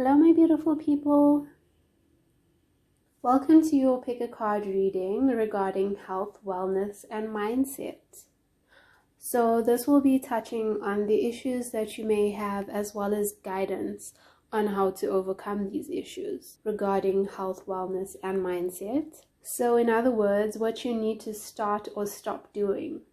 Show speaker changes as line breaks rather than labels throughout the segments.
Hello, my beautiful people. Welcome to your pick a card reading regarding health, wellness, and mindset. So this will be touching on the issues that you may have as well as guidance on how to overcome these issues regarding health, wellness, and mindset. So in other words, what you need to start or stop doing.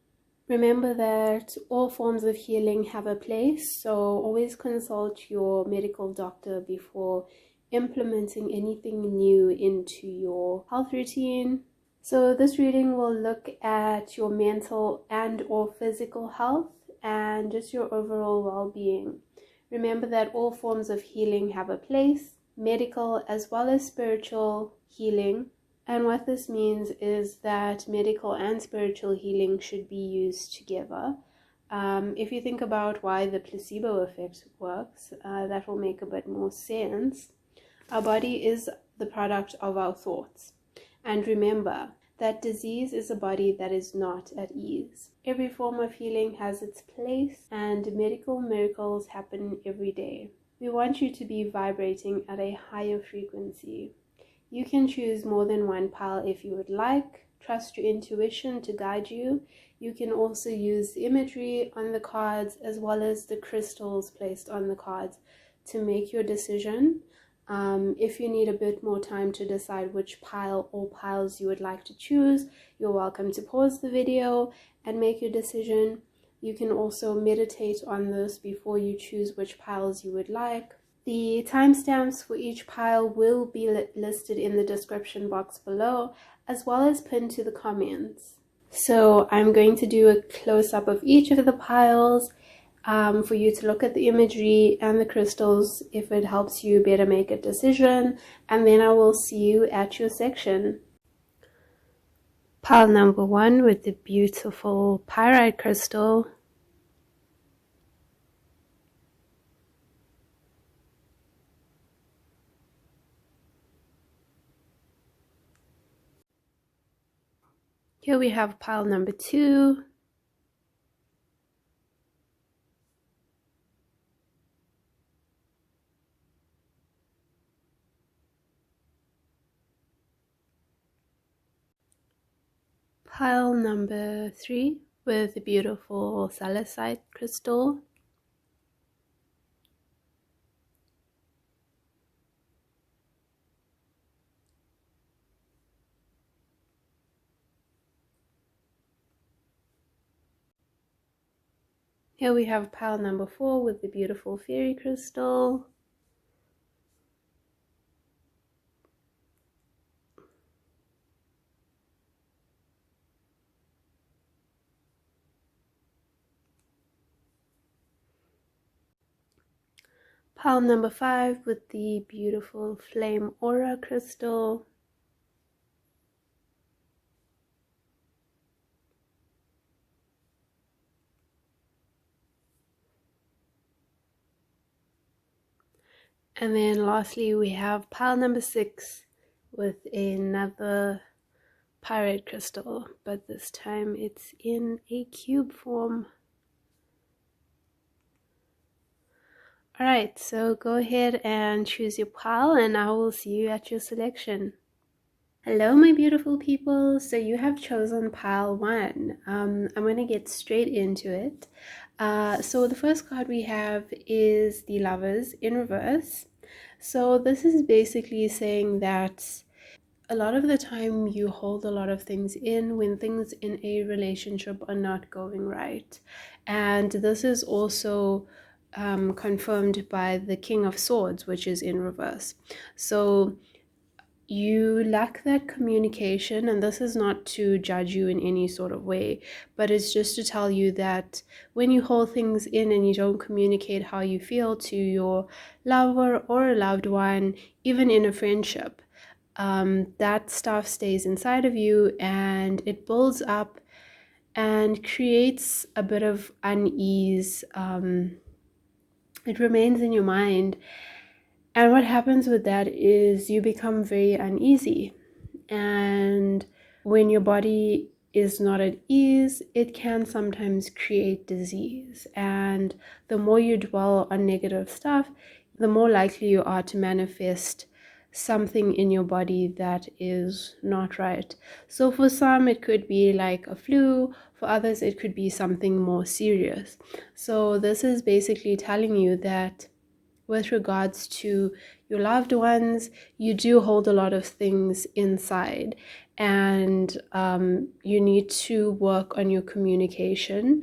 Remember that all forms of healing have a place, so always consult your medical doctor before implementing anything new into your health routine. So this reading will look at your mental and or physical health and just your overall well-being. Remember that all forms of healing have a place, medical as well as spiritual healing. And what this means is that medical and spiritual healing should be used together. If you think about why the placebo effect works, that will make a bit more sense. Our body is the product of our thoughts. And remember that disease is a body that is not at ease. Every form of healing has its place, and medical miracles happen every day. We want you to be vibrating at a higher frequency. You can choose more than one pile if you would like. Trust your intuition to guide you. You can also use the imagery on the cards as well as the crystals placed on the cards to make your decision. If you need a bit more time to decide which pile or piles you would like to choose, you're welcome to pause the video and make your decision. You can also meditate on this before you choose which piles you would like. The timestamps for each pile will be listed in the description box below, as well as pinned to the comments. So I'm going to do a close-up of each of the piles for you to look at the imagery and the crystals if it helps you better make a decision, and then I will see you at your section. Pile number 1 with the beautiful pyrite crystal. Here we have pile number 2. Pile number 3 with the beautiful salicite crystal. Here we have pile number 4 with the beautiful fairy crystal. Pile number 5 with the beautiful flame aura crystal. And then lastly we have pile number 6 with another pyrite crystal, but this time it's in a cube form. Alright, so go ahead and choose your pile and I will see you at your selection. Hello my beautiful people, so you have chosen pile 1. I'm going to get straight into it. So the first card we have is the Lovers in reverse. So this is basically saying that a lot of the time you hold a lot of things in when things in a relationship are not going right. And this is also confirmed by the King of Swords, which is in reverse. So you lack that communication, and this is not to judge you in any sort of way, but it's just to tell you that when you hold things in and you don't communicate how you feel to your lover or a loved one, even in a friendship, that stuff stays inside of you and it builds up and creates a bit of unease. It remains in your mind. And what happens with that is you become very uneasy. And when your body is not at ease, it can sometimes create disease. And the more you dwell on negative stuff, the more likely you are to manifest something in your body that is not right. So for some, it could be like a flu. For others, it could be something more serious. So this is basically telling you that with regards to your loved ones, you do hold a lot of things inside, and you need to work on your communication.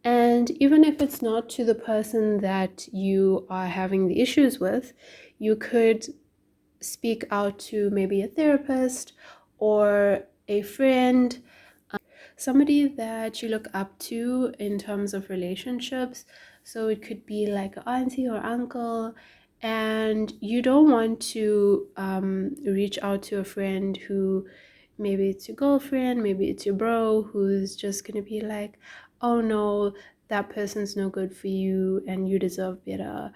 And even if it's not to the person that you are having the issues with, you could speak out to maybe a therapist or a friend, somebody that you look up to in terms of relationships. So it could be like an auntie or uncle, and you don't want to reach out to a friend who, maybe it's your girlfriend, maybe it's your bro, who's just gonna be like, oh no, that person's no good for you and you deserve better.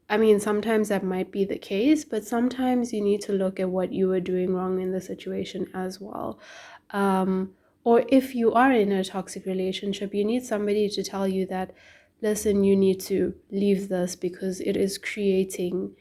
I mean, sometimes that might be the case, but sometimes you need to look at what you were doing wrong in the situation as well. Um, or if you are in a toxic relationship, you need somebody to tell you that, listen, you need to leave this because it is creating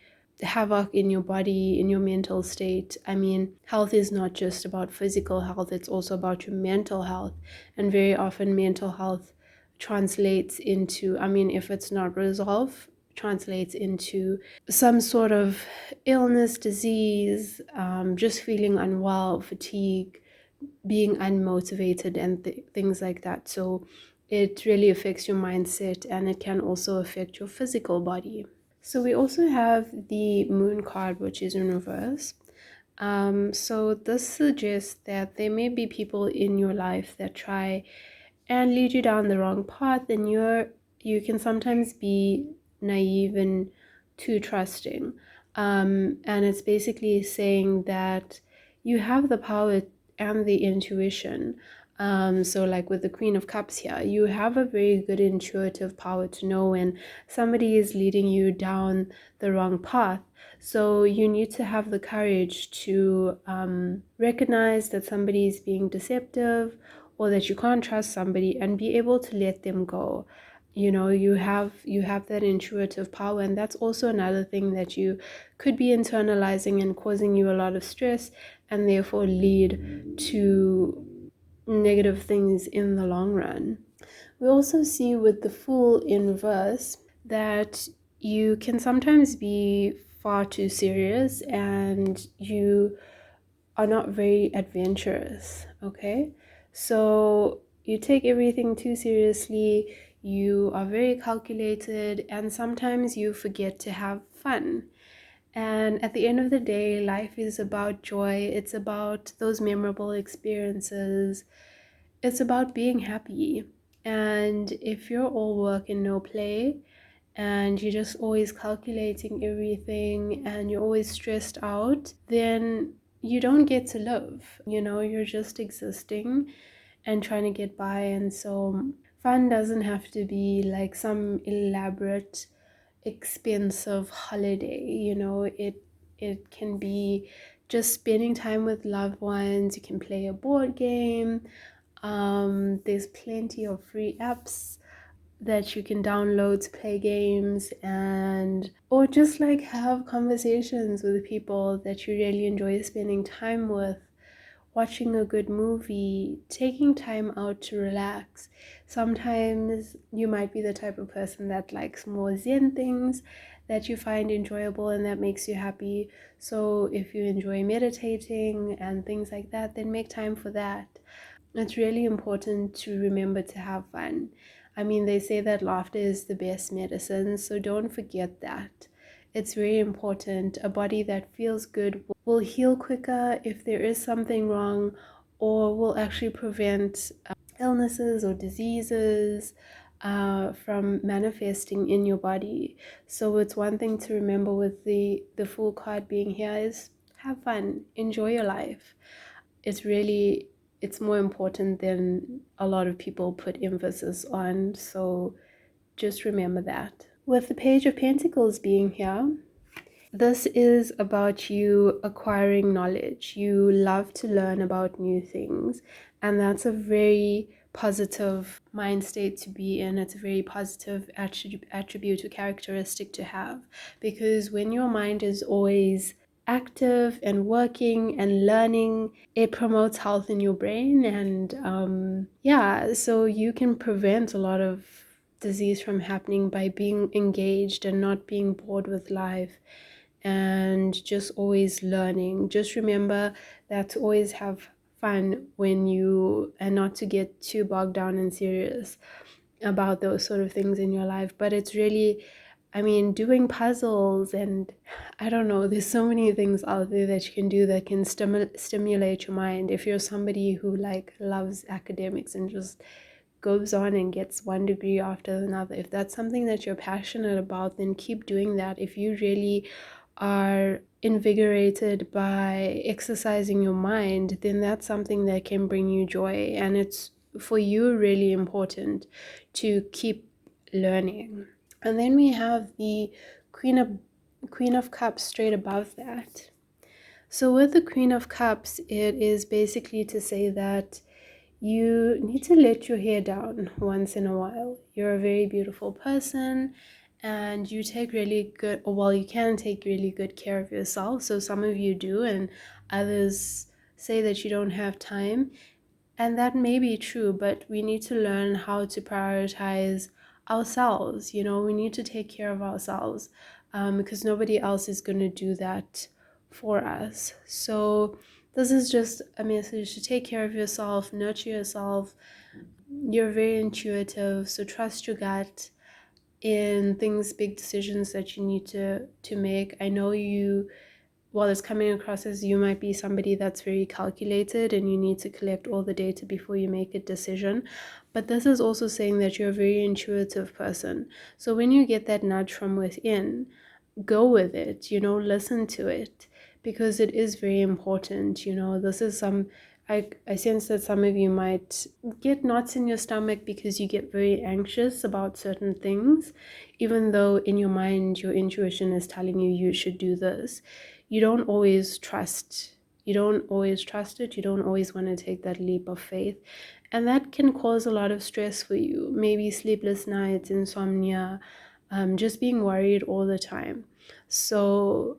havoc in your body, in your mental state. I mean, health is not just about physical health, it's also about your mental health. And very often, mental health translates into, I mean, if it's not resolved, translates into some sort of illness, disease, just feeling unwell, fatigue, being unmotivated, and things like that. So it really affects your mindset, and it can also affect your physical body. So we also have the moon card, which is in reverse. So this suggests that there may be people in your life that try and lead you down the wrong path, and you can sometimes be naive and too trusting. And it's basically saying that you have the power and the intuition. So like with the Queen of Cups here, you have a very good intuitive power to know when somebody is leading you down the wrong path. So you need to have the courage to recognize that somebody is being deceptive, or that you can't trust somebody, and be able to let them go. You know, you have that intuitive power, and that's also another thing that you could be internalizing and causing you a lot of stress, and therefore lead to negative things in the long run. We also see with the Fool in reverse that you can sometimes be far too serious, and you are not very adventurous, okay? So you take everything too seriously, you are very calculated, and sometimes you forget to have fun. And at the end of the day, life is about joy, it's about those memorable experiences, it's about being happy. And if you're all work and no play, and you're just always calculating everything and you're always stressed out, then you don't get to live. You know, you're just existing and trying to get by. And so fun doesn't have to be like some elaborate, expensive holiday. You know, it can be just spending time with loved ones. You can play a board game. There's plenty of free apps that you can download to play games, and or just like have conversations with people that you really enjoy spending time with, watching a good movie, taking time out to relax. Sometimes you might be the type of person that likes more zen things that you find enjoyable and that makes you happy. So if you enjoy meditating and things like that, then make time for that. It's really important to remember to have fun. I mean, they say that laughter is the best medicine, so don't forget that. It's very important. A body that feels good will heal quicker if there is something wrong, or will actually prevent illnesses or diseases from manifesting in your body. So it's one thing to remember with the Fool card being here is have fun, enjoy your life. It's more important than a lot of people put emphasis on, so just remember that. With the Page of Pentacles being here, this is about you acquiring knowledge. You love to learn about new things, and that's a very positive mind state to be in. It's a very positive attribute or characteristic to have, because when your mind is always active and working and learning, it promotes health in your brain. And so you can prevent a lot of disease from happening by being engaged and not being bored with life, and just always learning. Just remember that to always have fun and not to get too bogged down and serious about those sort of things in your life. But it's really, doing puzzles, and I don't know, there's so many things out there that you can do that can stimulate your mind. If you're somebody who loves academics and just goes on and gets one degree after another, if that's something that you're passionate about, then keep doing that. If you really are invigorated by exercising your mind, then that's something that can bring you joy, and it's for you really important to keep learning. And then we have the Queen of Cups straight above that. So with the Queen of Cups, it is basically to say that you need to let your hair down once in a while. You're a very beautiful person, and you take really good, well, you can take really good care of yourself. So some of you do, and others say that you don't have time. And that may be true, but we need to learn how to prioritize ourselves. We need to take care of ourselves, because nobody else is going to do that for us. So this is just a message to take care of yourself, nurture yourself. You're very intuitive, so trust your gut in big decisions that you need to make. I know while it's coming across as you might be somebody that's very calculated and you need to collect all the data before you make a decision, but this is also saying that you're a very intuitive person. So when you get that nudge from within, go with it, listen to it, because it is very important. This is I sense that some of you might get knots in your stomach because you get very anxious about certain things, even though in your mind your intuition is telling you should do this. You don't always trust it. You don't always want to take that leap of faith, and that can cause a lot of stress for you. Maybe sleepless nights, insomnia, just being worried all the time. So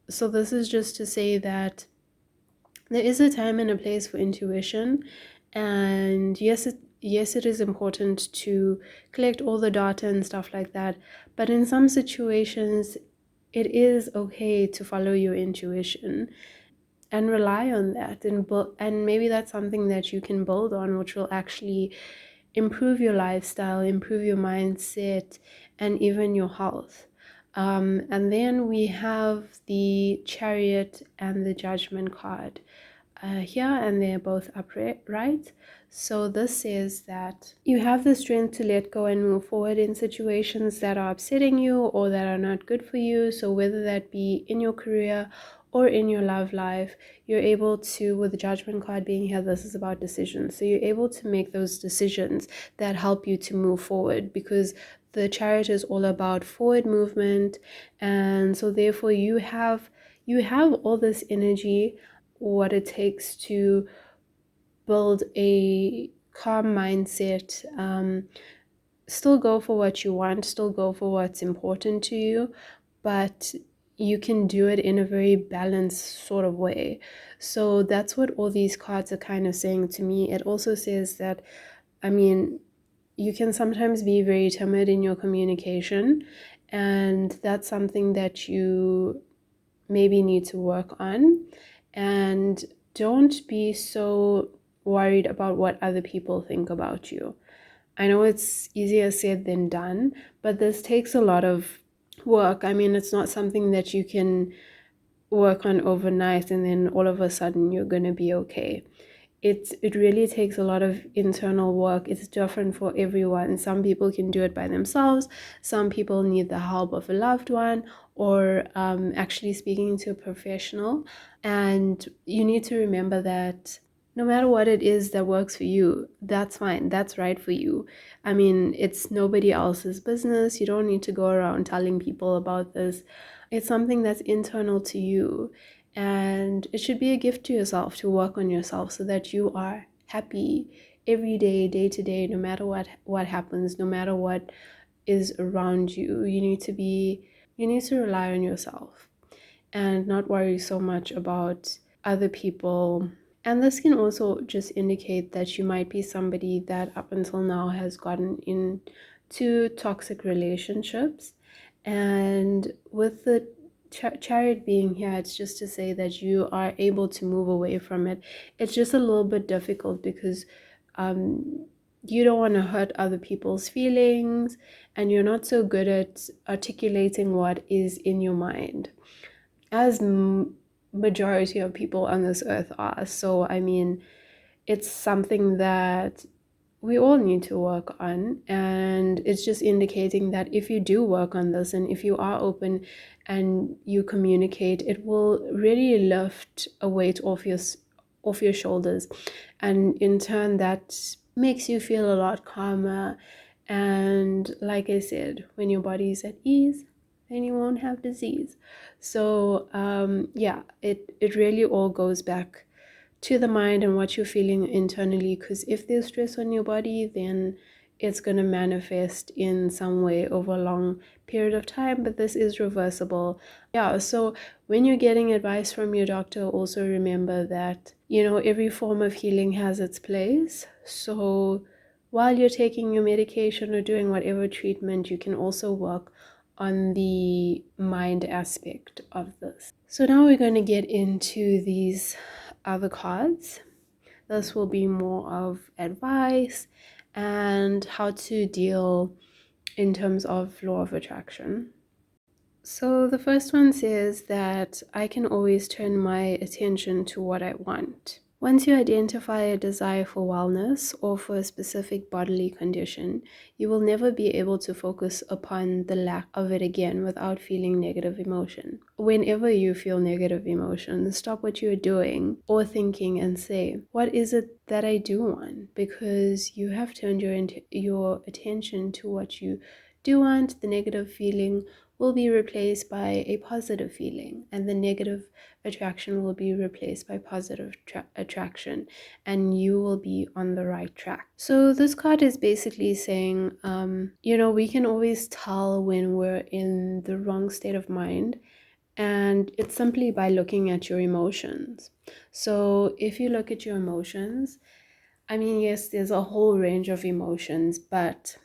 this is just to say that there is a time and a place for intuition, and yes, it is important to collect all the data and stuff like that, but in some situations it is okay to follow your intuition and rely on that, and maybe that's something that you can build on, which will actually improve your lifestyle, improve your mindset, and even your health. And then we have the Chariot and the Judgment card here, and they're both upright, right? So this says that you have the strength to let go and move forward in situations that are upsetting you or that are not good for you. So whether that be in your career or in your love life, you're able to, with the Judgment card being here, this is about decisions. So you're able to make those decisions that help you to move forward, because the Chariot is all about forward movement. And so therefore you have all this energy, what it takes to build a calm mindset, still go for what you want, still go for what's important to you, but you can do it in a very balanced sort of way. So that's what all these cards are kind of saying to me. It also says that, you can sometimes be very timid in your communication, and that's something that you maybe need to work on. And don't be so worried about what other people think about you. I know it's easier said than done, but this takes a lot of work. It's not something that you can work on overnight and then all of a sudden you're going to be okay. It really takes a lot of internal work. It's different for everyone. Some people can do it by themselves. Some people need the help of a loved one, or actually speaking to a professional. And you need to remember that no matter what it is that works for you, that's fine. That's right for you. It's nobody else's business. You don't need to go around telling people about this. It's something that's internal to you. And it should be a gift to yourself to work on yourself so that you are happy every day, day to day, no matter what happens, no matter what is around you, you need to rely on yourself and not worry so much about other people. And this can also just indicate that you might be somebody that up until now has gotten into toxic relationships. And with the chariot being here, it's just to say that you are able to move away from it. It's just a little bit difficult because you don't want to hurt other people's feelings, and you're not so good at articulating what is in your mind, as majority of people on this earth are. So I mean, it's something that we all need to work on, and it's just indicating that if you do work on this and if you are open and you communicate, it will really lift a weight off your shoulders, and in turn that makes you feel a lot calmer. And like I said, when your body is at ease, then you won't have disease. So yeah, it really all goes back to the mind and what you're feeling internally, because if there's stress on your body, then it's going to manifest in some way over a long period of time, but this is reversible. Yeah, so when you're getting advice from your doctor, also remember that, you know, every form of healing has its place. So while you're taking your medication or doing whatever treatment, you can also work on the mind aspect of this. So now we're going to get into these other cards. This will be more of advice and how to deal in terms of law of attraction. So the first one says that I can always turn my attention to what I want. Once you identify a desire for wellness or for a specific bodily condition, you will never be able to focus upon the lack of it again without feeling negative emotion. Whenever you feel negative emotion, stop what you're doing or thinking and say, what is it that I do want? Because you have turned your attention to what you do want. The negative feeling will be replaced by a positive feeling, and the negative attraction will be replaced by positive attraction, and you will be on the right track. So this card is basically saying, you know, we can always tell when we're in the wrong state of mind, and it's simply by looking at your emotions. So if you look at your emotions, I mean, yes, there's a whole range of emotions, but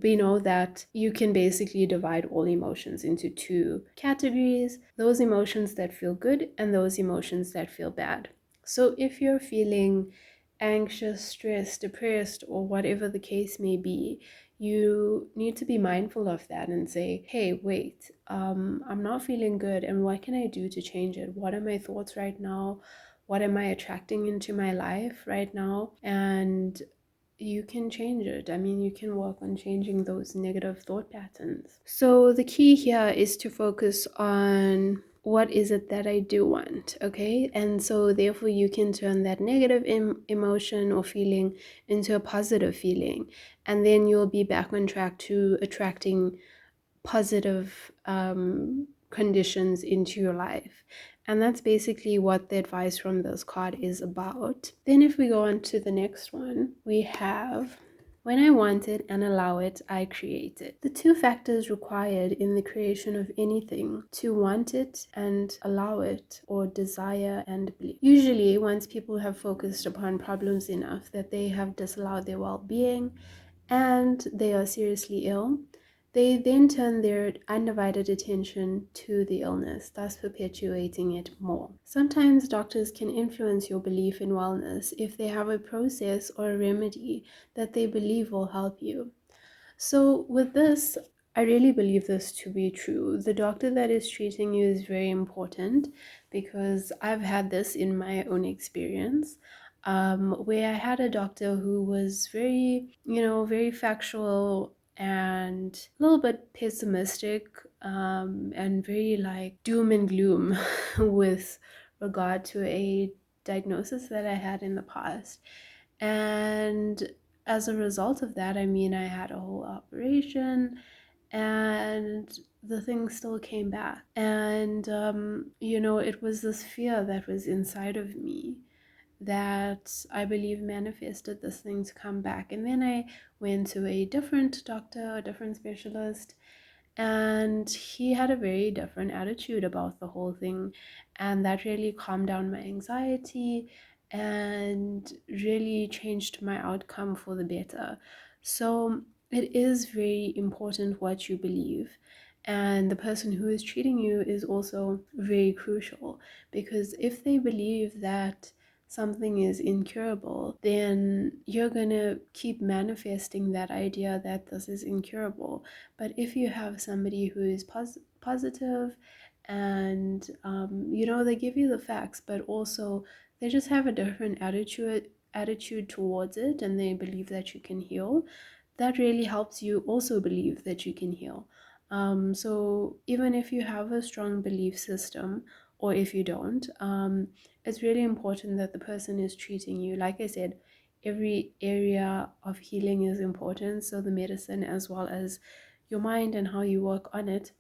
we know that you can basically divide all emotions into two categories: those emotions that feel good and those emotions that feel bad. So if you're feeling anxious, stressed, depressed, or whatever the case may be, you need to be mindful of that and say, hey, wait, I'm not feeling good, and what can I do to change it? What are my thoughts right now? What am I attracting into my life right now? And you can change it. I mean, you can work on changing those negative thought patterns. So the key here is to focus on what is it that I do want, okay? And so therefore you can turn that negative emotion or feeling into a positive feeling, and then you'll be back on track to attracting positive conditions into your life. And that's basically what the advice from this card is about. Then if we go on to the next one, we have, when I want it and allow it, I create it. The two factors required in the creation of anything: to want it and allow it, or desire and belief. Usually, once people have focused upon problems enough that they have disallowed their well-being and they are seriously ill, they then turn their undivided attention to the illness, thus perpetuating it more. Sometimes doctors can influence your belief in wellness if they have a process or a remedy that they believe will help you. So with this, I really believe this to be true. The doctor that is treating you is very important, because I've had this in my own experience, where I had a doctor who was very, very factual and a little bit pessimistic, and very like doom and gloom with regard to a diagnosis that I had in the past. And as a result of that, I mean, I had a whole operation and the thing still came back. And, it was this fear that was inside of me. that I believe manifested this thing to come back. And then I went to a different doctor, a different specialist, and he had a very different attitude about the whole thing. And that really calmed down my anxiety and really changed my outcome for the better. So it is very important what you believe. And the person who is treating you is also very crucial, because if they believe that something is incurable, then you're gonna keep manifesting that idea that this is incurable. But if you have somebody who is positive and they give you the facts, but also they just have a different attitude towards it, and they believe that you can heal, that really helps you also believe that you can heal. So even if you have a strong belief system, or if you don't, it's really important that the person is treating you. Like I said, every area of healing is important, so the medicine as well as your mind and how you work on it.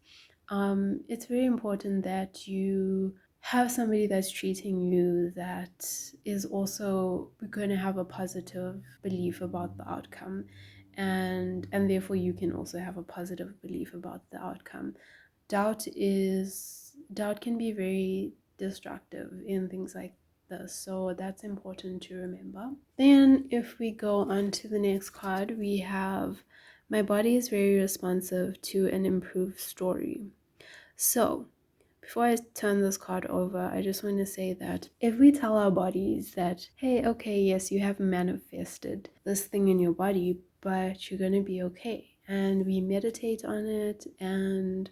It's very important that you have somebody that's treating you that is also going to have a positive belief about the outcome, and therefore you can also have a positive belief about the outcome. Doubt can be very destructive in things like this, so that's important to remember. Then if we go on to the next card, we have my body is very responsive to an improved story. So before I turn this card over, I just want to say that if we tell our bodies that, hey, okay, yes, you have manifested this thing in your body, but you're going to be okay, and we meditate on it and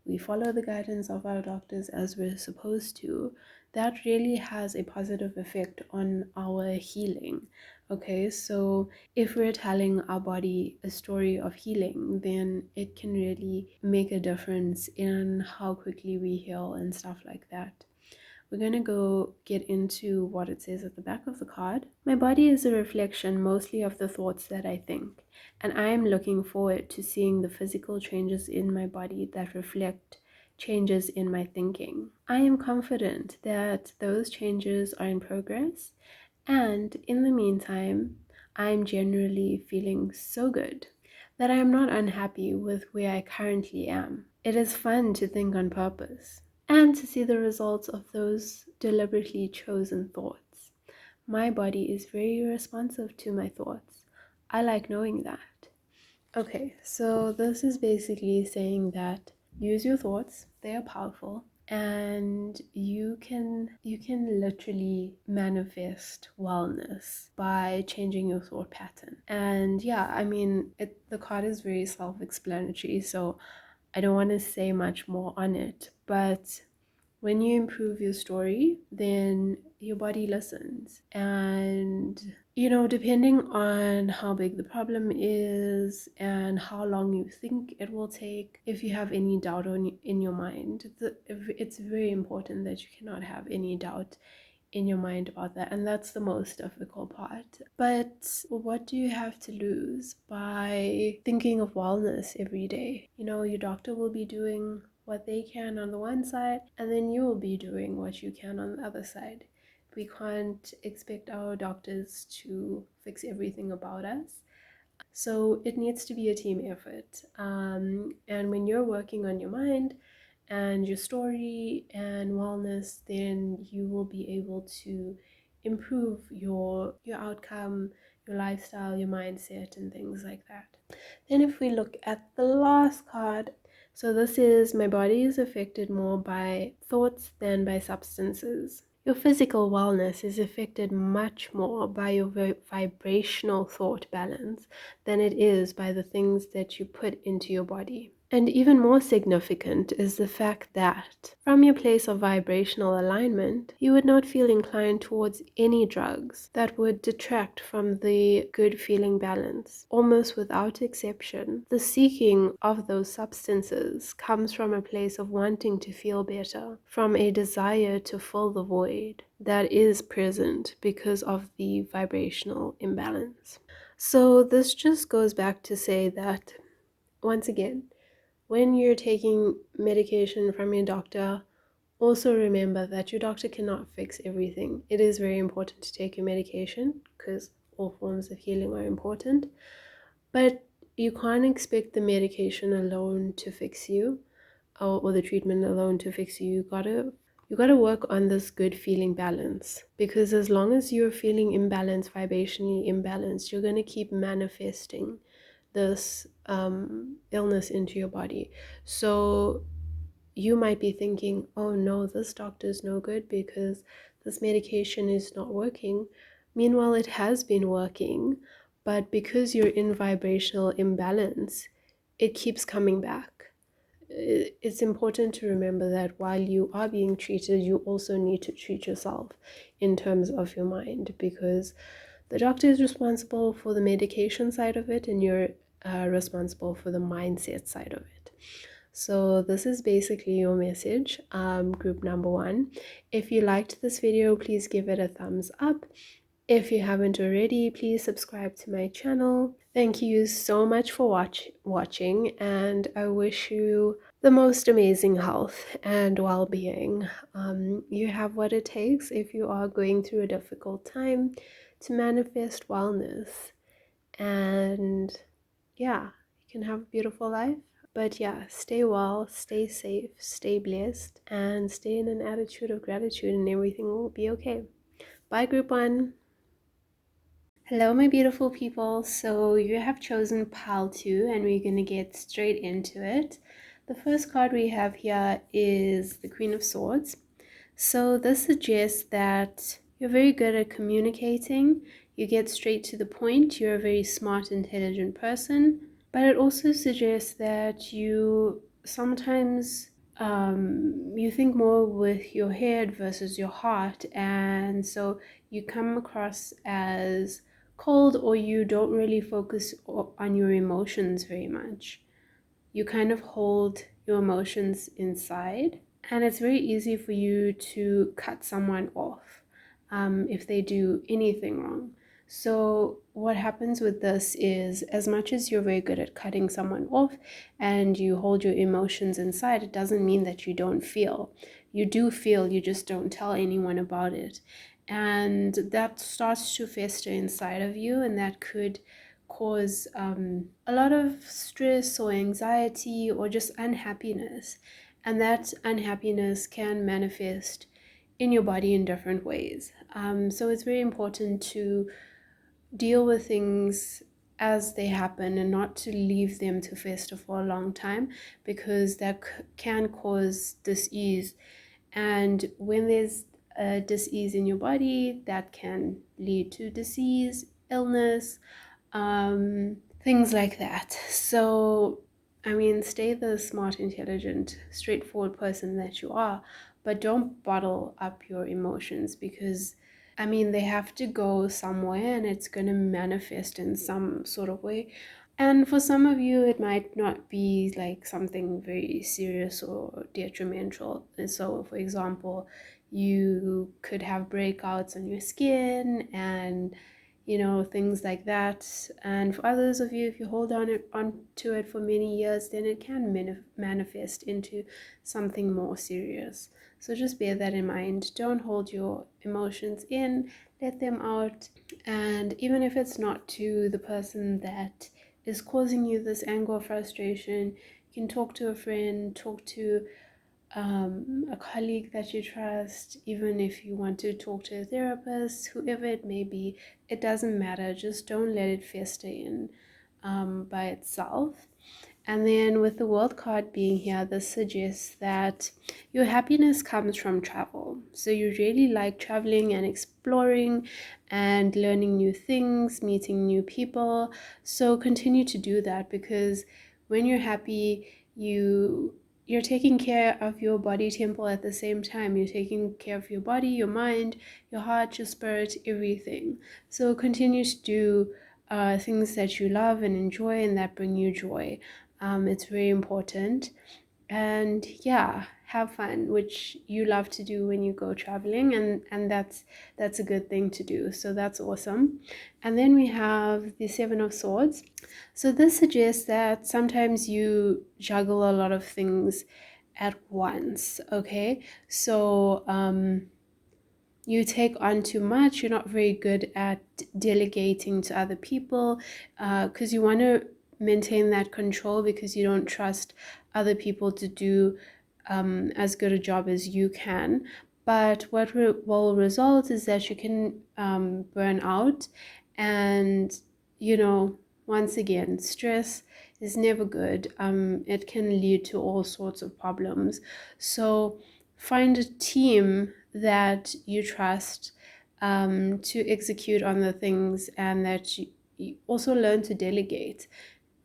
we follow the guidance of our doctors as we're supposed to, that really has a positive effect on our healing. Okay, so if we're telling our body a story of healing, then it can really make a difference in how quickly we heal and stuff like that. We're going to go get into what it says at the back of the card. My body is a reflection mostly of the thoughts that I think, and I am looking forward to seeing the physical changes in my body that reflect changes in my thinking. I am confident that those changes are in progress, and in the meantime, I am generally feeling so good that I am not unhappy with where I currently am. It is fun to think on purpose and to see the results of those deliberately chosen thoughts. My body is very responsive to my thoughts. I like knowing that. Okay, so this is basically saying that use your thoughts, they are powerful, and you can literally manifest wellness by changing your thought pattern. And yeah, I mean, the card is very self-explanatory, so I don't want to say much more on it, but when you improve your story, then your body listens. And, depending on how big the problem is and how long you think it will take, if you have any doubt in your mind, it's very important that you cannot have any doubt in your mind about that, and that's the most difficult part. But what do you have to lose by thinking of wellness every day? Your doctor will be doing what they can on the one side, and then you will be doing what you can on the other side. We can't expect our doctors to fix everything about us, so it needs to be a team effort. And when you're working on your mind and your story and wellness, then you will be able to improve your outcome, your lifestyle, your mindset, and things like that. Then if we look at the last card, so this is my body is affected more by thoughts than by substances. Your physical wellness is affected much more by your vibrational thought balance than it is by the things that you put into your body. And even more significant is the fact that, from your place of vibrational alignment, you would not feel inclined towards any drugs that would detract from the good feeling balance. Almost without exception, the seeking of those substances comes from a place of wanting to feel better, from a desire to fill the void that is present because of the vibrational imbalance. So this just goes back to say that, once again, when you're taking medication from your doctor, Also remember that your doctor cannot fix everything. It is very important to take your medication because all forms of healing are important, but you can't expect the medication alone to fix you, or the treatment alone to fix you. You gotta work on this good feeling balance, because as long as you're feeling imbalanced, vibrationally imbalanced, you're gonna keep manifesting this illness into your body. So you might be thinking, oh no, this doctor is no good because this medication is not working. Meanwhile, it has been working, but because you're in vibrational imbalance, it keeps coming back. It's important to remember that while you are being treated, you also need to treat yourself in terms of your mind, because the doctor is responsible for the medication side of it, and you're responsible for the mindset side of it. So this is basically your message, group number one. If you liked this video, please give it a thumbs up. If you haven't already, please subscribe to my channel. Thank you so much for watching, and I wish you the most amazing health and well-being. You have what it takes if you are going through a difficult time to manifest wellness. And yeah, you can have a beautiful life. But yeah, stay well, stay safe, stay blessed, and stay in an attitude of gratitude, and everything will be okay. Bye, group one. Hello, my beautiful people. So you have chosen pile 2, and we're going to get straight into it. The first card we have here is the Queen of Swords. So this suggests that you're very good at communicating, you get straight to the point, you're a very smart, intelligent person, but it also suggests that you sometimes you think more with your head versus your heart, and so you come across as cold, or you don't really focus on your emotions very much. You kind of hold your emotions inside, and it's very easy for you to cut someone off if they do anything wrong. So what happens with this is, as much as you're very good at cutting someone off and you hold your emotions inside, it doesn't mean that you don't feel. You do feel, you just don't tell anyone about it. And that starts to fester inside of you, and that could cause a lot of stress or anxiety or just unhappiness. And that unhappiness can manifest in your body in different ways. So it's very important to deal with things as they happen and not to leave them to fester for a long time, because that can cause dis-ease. And when there's a dis-ease in your body, that can lead to disease, illness, things like that. So I mean, stay the smart, intelligent, straightforward person that you are, but don't bottle up your emotions, because I mean, they have to go somewhere, and it's going to manifest in some sort of way. And for some of you, it might not be like something very serious or detrimental. And so, for example, you could have breakouts on your skin and things like that. And for others of you, if you hold on to it for many years, then it can manifest into something more serious. So just bear that in mind. Don't hold your emotions in, let them out. And even if it's not to the person that is causing you this anger or frustration, you can talk to a friend, talk to a colleague that you trust. Even if you want to talk to a therapist, whoever it may be, it doesn't matter. Just don't let it fester in by itself. And then with the world card being here, this suggests that your happiness comes from travel. So you really like traveling and exploring and learning new things, meeting new people. So continue to do that, because when you're happy, you're taking care of your body temple at the same time. You're taking care of your body, your mind, your heart, your spirit, everything. So continue to do things that you love and enjoy and that bring you joy. It's very important. And yeah, have fun, which you love to do when you go traveling, and that's a good thing to do. So that's awesome. And then we have the Seven of Swords. So this suggests that sometimes you juggle a lot of things at once. Okay, so you take on too much. You're not very good at delegating to other people, because you want to maintain that control, because you don't trust other people to do as good a job as you can. But what will result is that you can burn out, and once again, stress is never good. It can lead to all sorts of problems. So find a team that you trust to execute on the things, and that you also learn to delegate.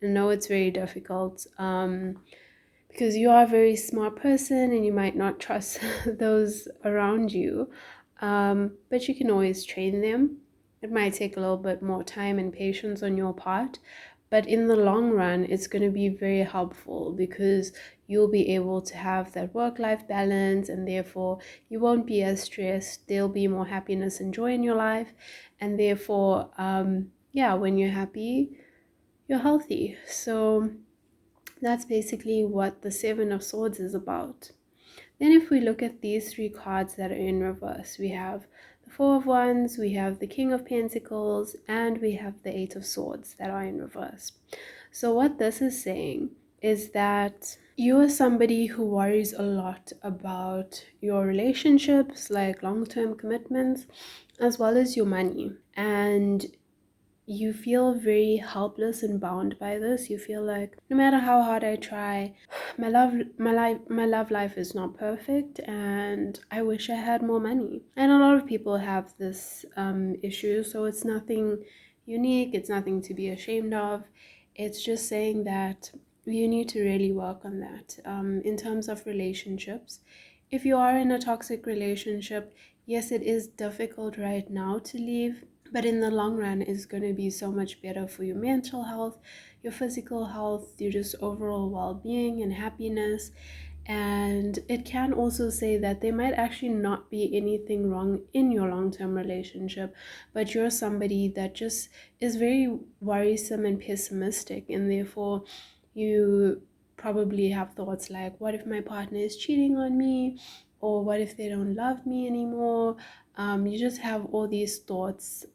I know it's very difficult, because you are a very smart person and you might not trust those around you, but you can always train them. It might take a little bit more time and patience on your part, but in the long run, it's going to be very helpful, because you'll be able to have that work-life balance, and therefore you won't be as stressed. There'll be more happiness and joy in your life, and therefore, yeah, when you're happy, you're healthy. So that's basically what the Seven of Swords is about. Then if we look at these three cards that are in reverse, we have the Four of Wands, we have the King of Pentacles, and we have the Eight of Swords that are in reverse. So what this is saying is that you are somebody who worries a lot about your relationships, like long-term commitments, as well as your money. And you feel very helpless and bound by this. You feel like no matter how hard I try, my love life is not perfect, and I wish I had more money. And a lot of people have this issue, so it's nothing unique, it's nothing to be ashamed of. It's just saying that you need to really work on that. In terms of relationships, if you are in a toxic relationship, yes, it is difficult right now to leave, but in the long run, it's going to be so much better for your mental health, your physical health, your just overall well-being and happiness. And it can also say that there might actually not be anything wrong in your long-term relationship, but you're somebody that just is very worrisome and pessimistic, and therefore you probably have thoughts like, what if my partner is cheating on me? Or what if they don't love me anymore? You just have all these thoughts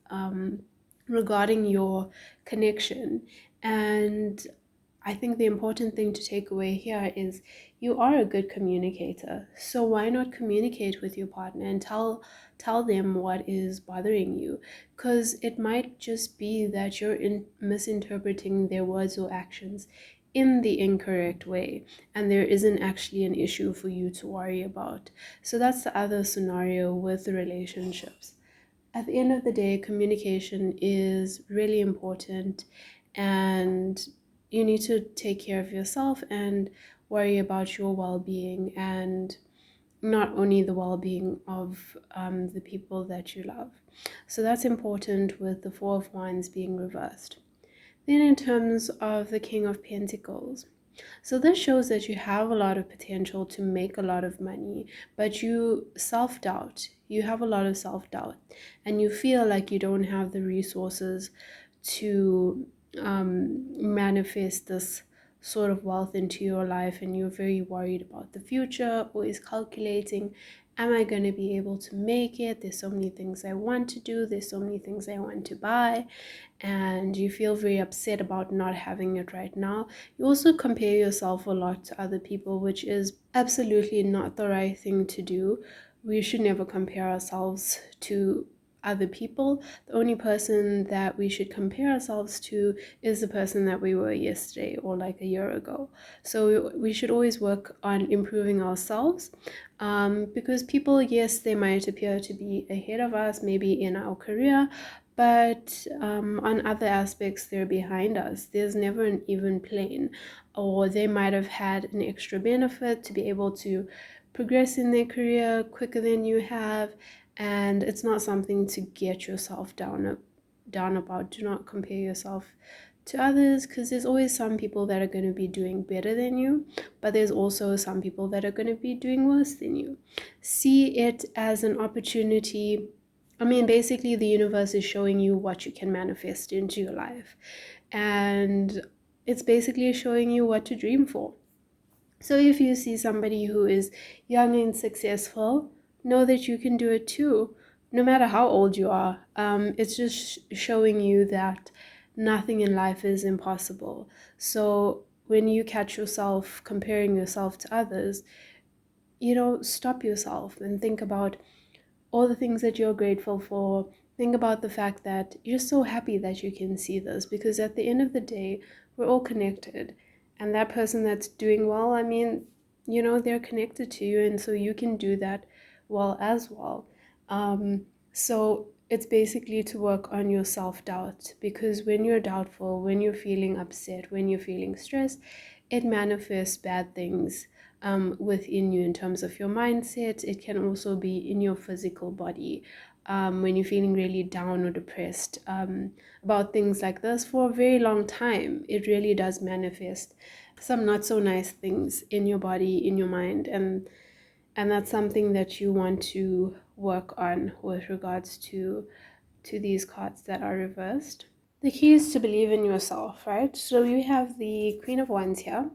regarding your connection. And I think the important thing to take away here is you are a good communicator. So why not communicate with your partner and tell them what is bothering you? Because it might just be that you're misinterpreting their words or actions in the incorrect way, and there isn't actually an issue for you to worry about. So that's the other scenario with the relationships. At the end of the day, communication is really important, and you need to take care of yourself and worry about your well-being, and not only the well-being of the people that you love. So that's important with the Four of Wands being reversed. Then in terms of the King of Pentacles, so this shows that you have a lot of potential to make a lot of money, but you self-doubt. You have a lot of self-doubt, and you feel like you don't have the resources to manifest this sort of wealth into your life, and you're very worried about the future, always calculating, am I going to be able to make it? There's so many things I want to do, there's so many things I want to buy, and you feel very upset about not having it right now. You also compare yourself a lot to other people, which is absolutely not the right thing to do. We should never compare ourselves to other people. The only person that we should compare ourselves to is the person that we were yesterday or like a year ago. So we should always work on improving ourselves, because people, yes, they might appear to be ahead of us, maybe in our career, but on other aspects they're behind us. There's never an even plane, or they might have had an extra benefit to be able to progress in their career quicker than you have, and it's not something to get yourself down about. Do not compare yourself to others, because there's always some people that are going to be doing better than you, but there's also some people that are going to be doing worse than you. See it as an opportunity. I mean, basically, the universe is showing you what you can manifest into your life. And it's basically showing you what to dream for. So if you see somebody who is young and successful, know that you can do it too, no matter how old you are. It's just showing you that nothing in life is impossible. So when you catch yourself comparing yourself to others, stop yourself and think about all the things that you're grateful for. Think about the fact that you're so happy that you can see this, because at the end of the day, we're all connected. And that person that's doing well, I mean, they're connected to you, and so you can do that well as well. So it's basically to work on your self-doubt, because when you're doubtful, when you're feeling upset, when you're feeling stressed, it manifests bad things within you in terms of your mindset. It can also be in your physical body, when you're feeling really down or depressed about things like this for a very long time. It really does manifest some not so nice things in your body, in your mind, and that's something that you want to work on with regards to these cards that are reversed. The key is to believe in yourself, right? So you have the Queen of Wands here.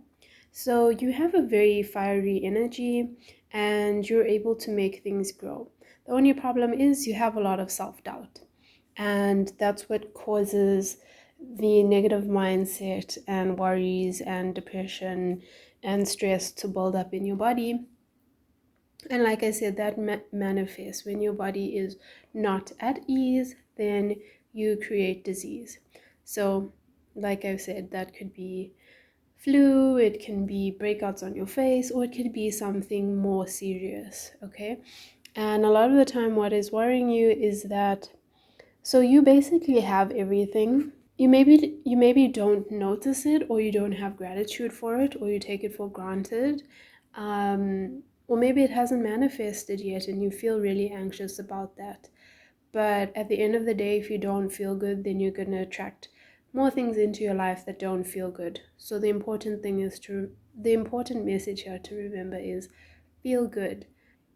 So you have a very fiery energy and you're able to make things grow. The only problem is you have a lot of self-doubt. And that's what causes the negative mindset and worries and depression and stress to build up in your body. And like I said, that manifests when your body is not at ease, then you create disease. So, like I said, that could be flu, it can be breakouts on your face, or it could be something more serious, okay? And a lot of the time, what is worrying you is that, so you basically have everything. You maybe don't notice it, or you don't have gratitude for it, or you take it for granted, or maybe it hasn't manifested yet and you feel really anxious about that. But at the end of the day, if you don't feel good, then you're going to attract more things into your life that don't feel good. So the important message here to remember is feel good.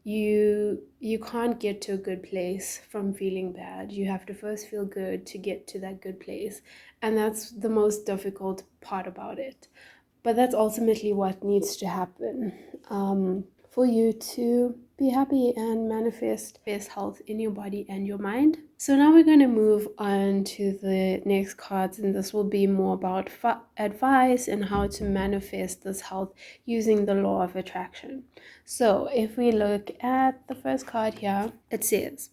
You can't get to a good place from feeling bad. You have to first feel good to get to that good place. And that's the most difficult part about it. But that's ultimately what needs to happen for you to be happy and manifest best health in your body and your mind. So now we're going to move on to the next cards, and this will be more about advice and how to manifest this health using the law of attraction. So if we look at the first card here, it says,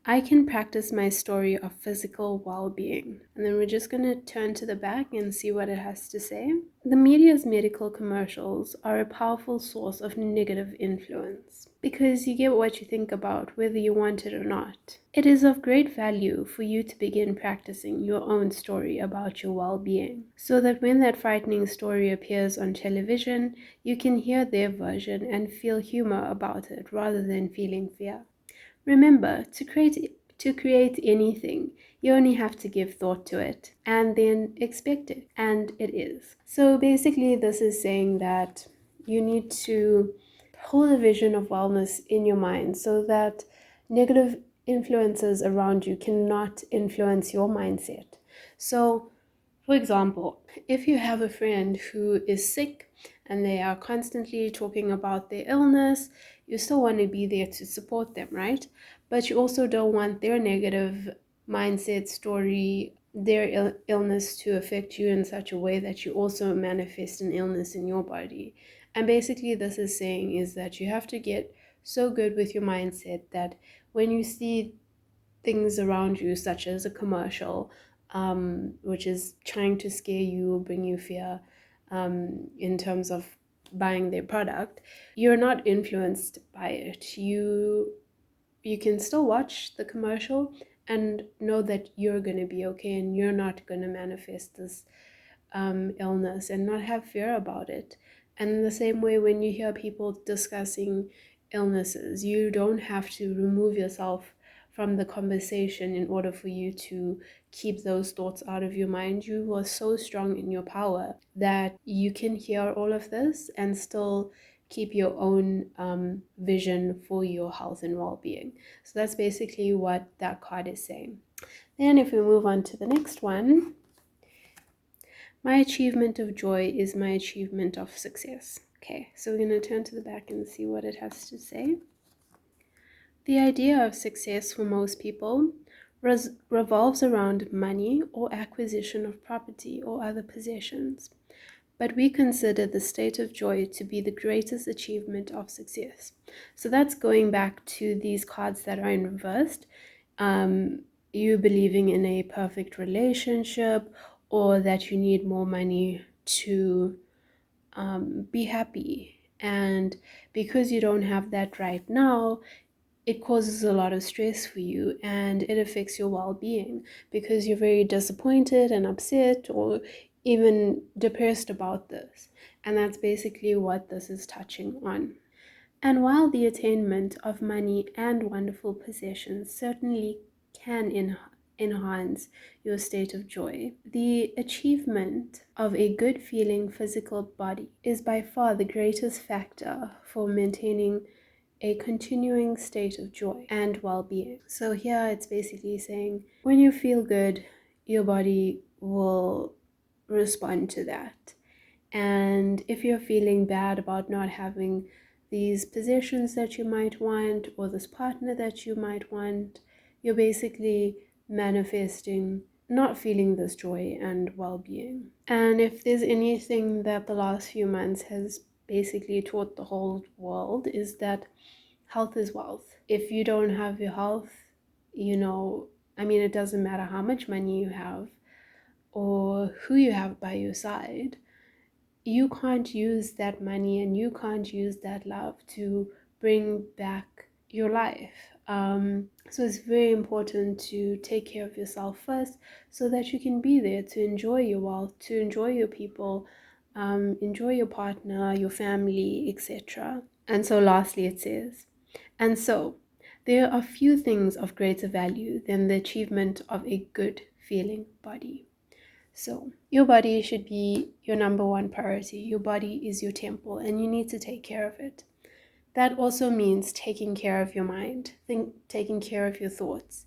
I can practice my story of physical well-being. And then we're just going to turn to the back and see what it has to say. The media's medical commercials are a powerful source of negative influence because you get what you think about, whether you want it or not. It is of great value for you to begin practicing your own story about your well-being, so that when that frightening story appears on television, you can hear their version and feel humor about it rather than feeling fear. Remember, to create anything, you only have to give thought to it and then expect it, and it is. So basically, this is saying that you need to hold a vision of wellness in your mind so that negative influences around you cannot influence your mindset. So for example, if you have a friend who is sick and they are constantly talking about their illness, you still want to be there to support them, right? But you also don't want their negative mindset story, their illness to affect you in such a way that you also manifest an illness in your body. And basically, this is saying is that you have to get so good with your mindset that when you see things around you, such as a commercial, which is trying to scare you, bring you fear in terms of buying their product, you're not influenced by it. You can still watch the commercial and know that you're going to be okay and you're not going to manifest this illness and not have fear about it. And in the same way, when you hear people discussing illnesses, you don't have to remove yourself from the conversation in order for you to keep those thoughts out of your mind. You are so strong in your power that you can hear all of this and still keep your own vision for your health and well-being. So that's basically what that card is saying. Then if we move on to the next one, my achievement of joy is my achievement of success. Okay, so we're going to turn to the back and see what it has to say. The idea of success for most people revolves around money or acquisition of property or other possessions, but we consider the state of joy to be the greatest achievement of success. So that's going back to these cards that are in reversed. You believing in a perfect relationship, or that you need more money to be happy. And because you don't have that right now, it causes a lot of stress for you and it affects your well-being because you're very disappointed and upset or even depressed about this. And that's basically what this is touching on. And while the attainment of money and wonderful possessions certainly can enhance your state of joy, the achievement of a good feeling physical body is by far the greatest factor for maintaining a continuing state of joy and well-being. So here it's basically saying when you feel good, your body will respond to that. And if you're feeling bad about not having these possessions that you might want or this partner that you might want, you're basically manifesting not feeling this joy and well-being. And if there's anything that the last few months has basically taught the whole world, is that health is wealth. If you don't have your health, it doesn't matter how much money you have or who you have by your side, you can't use that money and you can't use that love to bring back your life. So it's very important to take care of yourself first so that you can be there to enjoy your wealth, to enjoy your people, enjoy your partner, your family, etc. And so lastly it says, and so there are few things of greater value than the achievement of a good feeling body. So your body should be your number one priority. Your body is your temple and you need to take care of it. That also means taking care of your mind, taking care of your thoughts,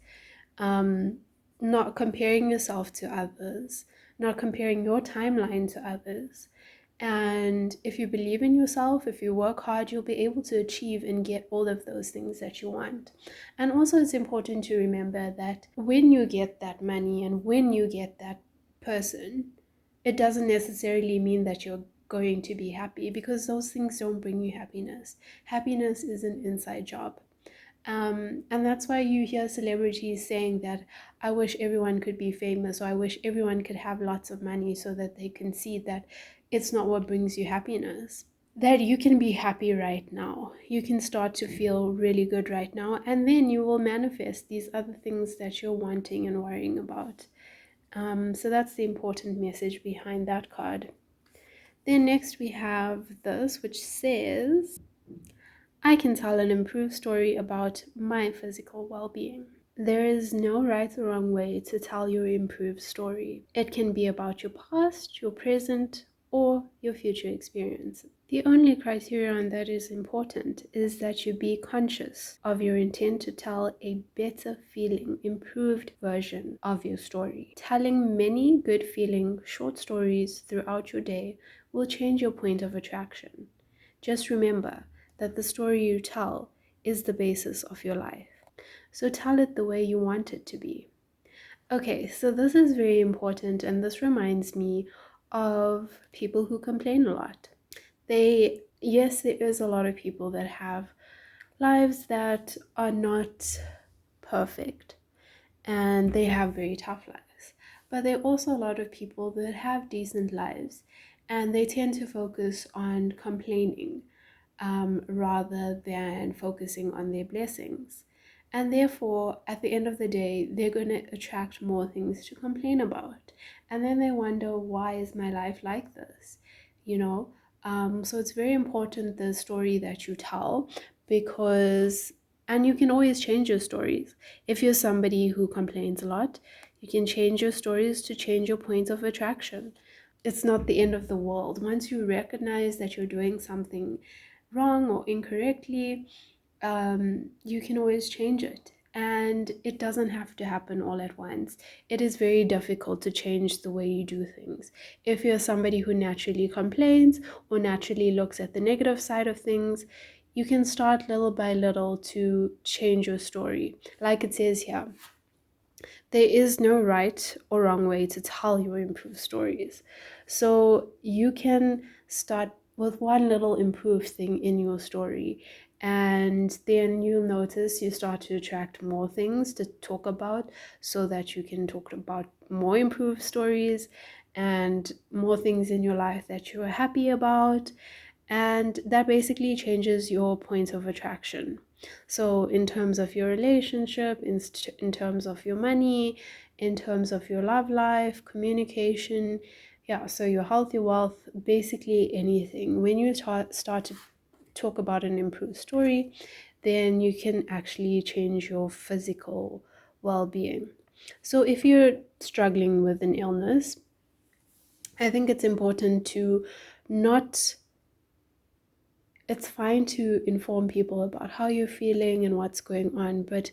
not comparing yourself to others, not comparing your timeline to others. And if you believe in yourself, if you work hard, you'll be able to achieve and get all of those things that you want. And also it's important to remember that when you get that money and when you get that person, it doesn't necessarily mean that you're going to be happy, because those things don't bring you happiness. Happiness is an inside job. And that's why you hear celebrities saying that I wish everyone could be famous, or I wish everyone could have lots of money so that they can see that it's not what brings you happiness. That you can be happy right now. You can start to feel really good right now, and then you will manifest these other things that you're wanting and worrying about. So that's the important message behind that card. Then next we have this, which says, I can tell an improved story about my physical well-being. There is no right or wrong way to tell your improved story. It can be about your past, your present, or your future experience. The only criterion that is important is that you be conscious of your intent to tell a better feeling, improved version of your story. Telling many good feeling short stories throughout your day will change your point of attraction. Just remember that the story you tell is the basis of your life. So tell it the way you want it to be. Okay, so this is very important, and this reminds me of people who complain a lot. Yes, there is a lot of people that have lives that are not perfect, and they have very tough lives. But there are also a lot of people that have decent lives, and they tend to focus on complaining rather than focusing on their blessings. And therefore, at the end of the day, they're going to attract more things to complain about. And then they wonder, why is my life like this? So it's very important the story that you tell, and you can always change your stories. If you're somebody who complains a lot, you can change your stories to change your point of attraction. It's not the end of the world. Once you recognize that you're doing something wrong or incorrectly, you can always change it. And it doesn't have to happen all at once. It is very difficult to change the way you do things. If you're somebody who naturally complains or naturally looks at the negative side of things, you can start little by little to change your story. Like it says here, there is no right or wrong way to tell your improved stories. So you can start with one little improved thing in your story, and then you'll notice you start to attract more things to talk about so that you can talk about more improved stories and more things in your life that you're happy about. And that basically changes your point of attraction. So, in terms of your relationship, in terms of your money, in terms of your love life, communication, yeah, so your health, your wealth, basically anything. When you start to talk about an improved story, then you can actually change your physical well being. So, if you're struggling with an illness, I think it's important to not it's fine to inform people about how you're feeling and what's going on, but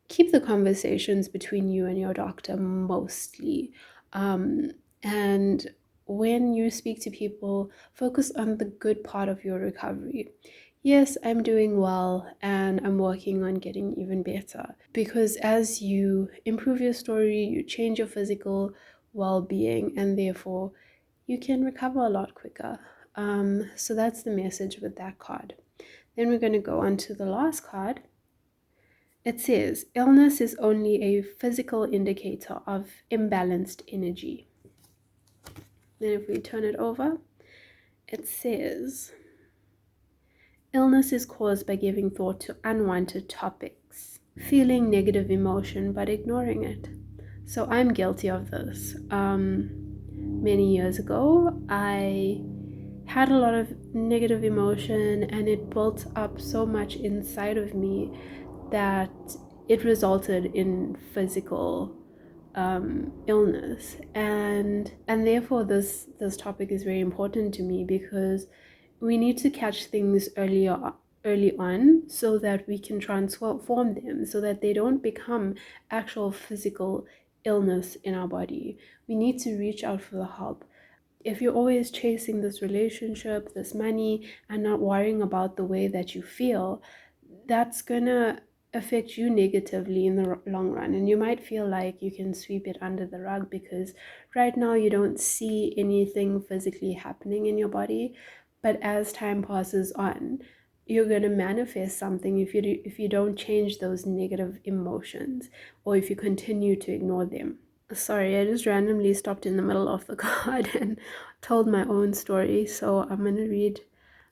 keep the conversations between you and your doctor mostly. Um, and when you speak to people, focus on the good part of your recovery. Yes, I'm doing well and I'm working on getting even better. Because as you improve your story, you change your physical well being, and therefore you can recover a lot quicker. So that's the message with that card. Then we're going to go on to the last card. It says, illness is only a physical indicator of imbalanced energy. Then if we turn it over, it says, illness is caused by giving thought to unwanted topics, feeling negative emotion but ignoring it. So I'm guilty of this. Many years ago, I had a lot of negative emotion and it built up so much inside of me that it resulted in physical illness, and therefore this topic is very important to me because we need to catch things early on so that we can transform them so that they don't become actual physical illness in our body. We need to reach out for the help. If you're always chasing this relationship, this money, and not worrying about the way that you feel, that's gonna affect you negatively in the long run. And you might feel like you can sweep it under the rug because right now you don't see anything physically happening in your body. But as time passes on, you're going to manifest something if you don't change those negative emotions or if you continue to ignore them. Sorry, I just randomly stopped in the middle of the card and told my own story. So I'm going to read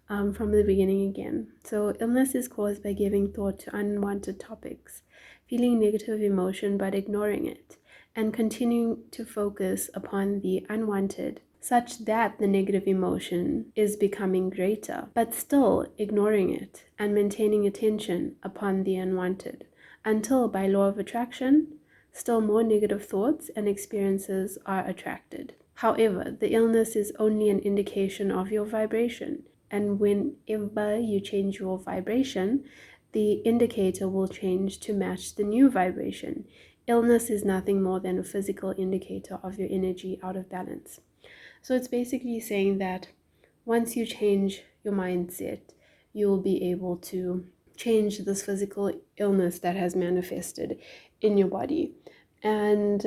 from the beginning again. So, illness is caused by giving thought to unwanted topics, feeling negative emotion but ignoring it, and continuing to focus upon the unwanted, such that the negative emotion is becoming greater, but still ignoring it and maintaining attention upon the unwanted, until by law of attraction, still more negative thoughts and experiences are attracted. However, the illness is only an indication of your vibration, and whenever you change your vibration, the indicator will change to match the new vibration. Illness is nothing more than a physical indicator of your energy out of balance. So it's basically saying that once you change your mindset, you'll be able to change this physical illness that has manifested in your body. And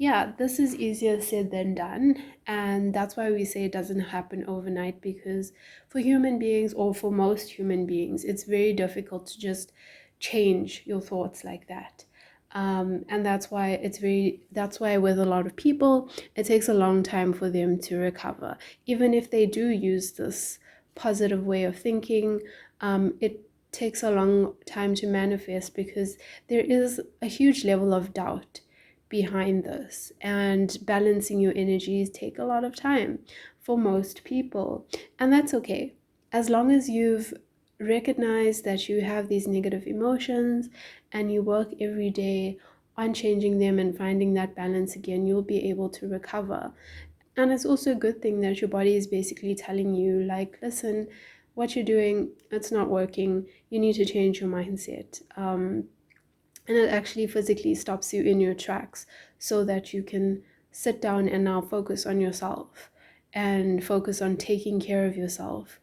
yeah, this is easier said than done. And that's why we say it doesn't happen overnight, because for human beings, or for most human beings, it's very difficult to just change your thoughts like that. And that's why with a lot of people, it takes a long time for them to recover. Even if they do use this positive way of thinking, it takes a long time to manifest because there is a huge level of doubt behind this, and balancing your energies take a lot of time for most people, and that's okay. As long as you've recognized that you have these negative emotions and you work every day on changing them and finding that balance again, you'll be able to recover. And it's also a good thing that your body is basically telling you, like, listen, what you're doing, it's not working, you need to change your mindset. and it actually physically stops you in your tracks so that you can sit down and now focus on yourself and focus on taking care of yourself,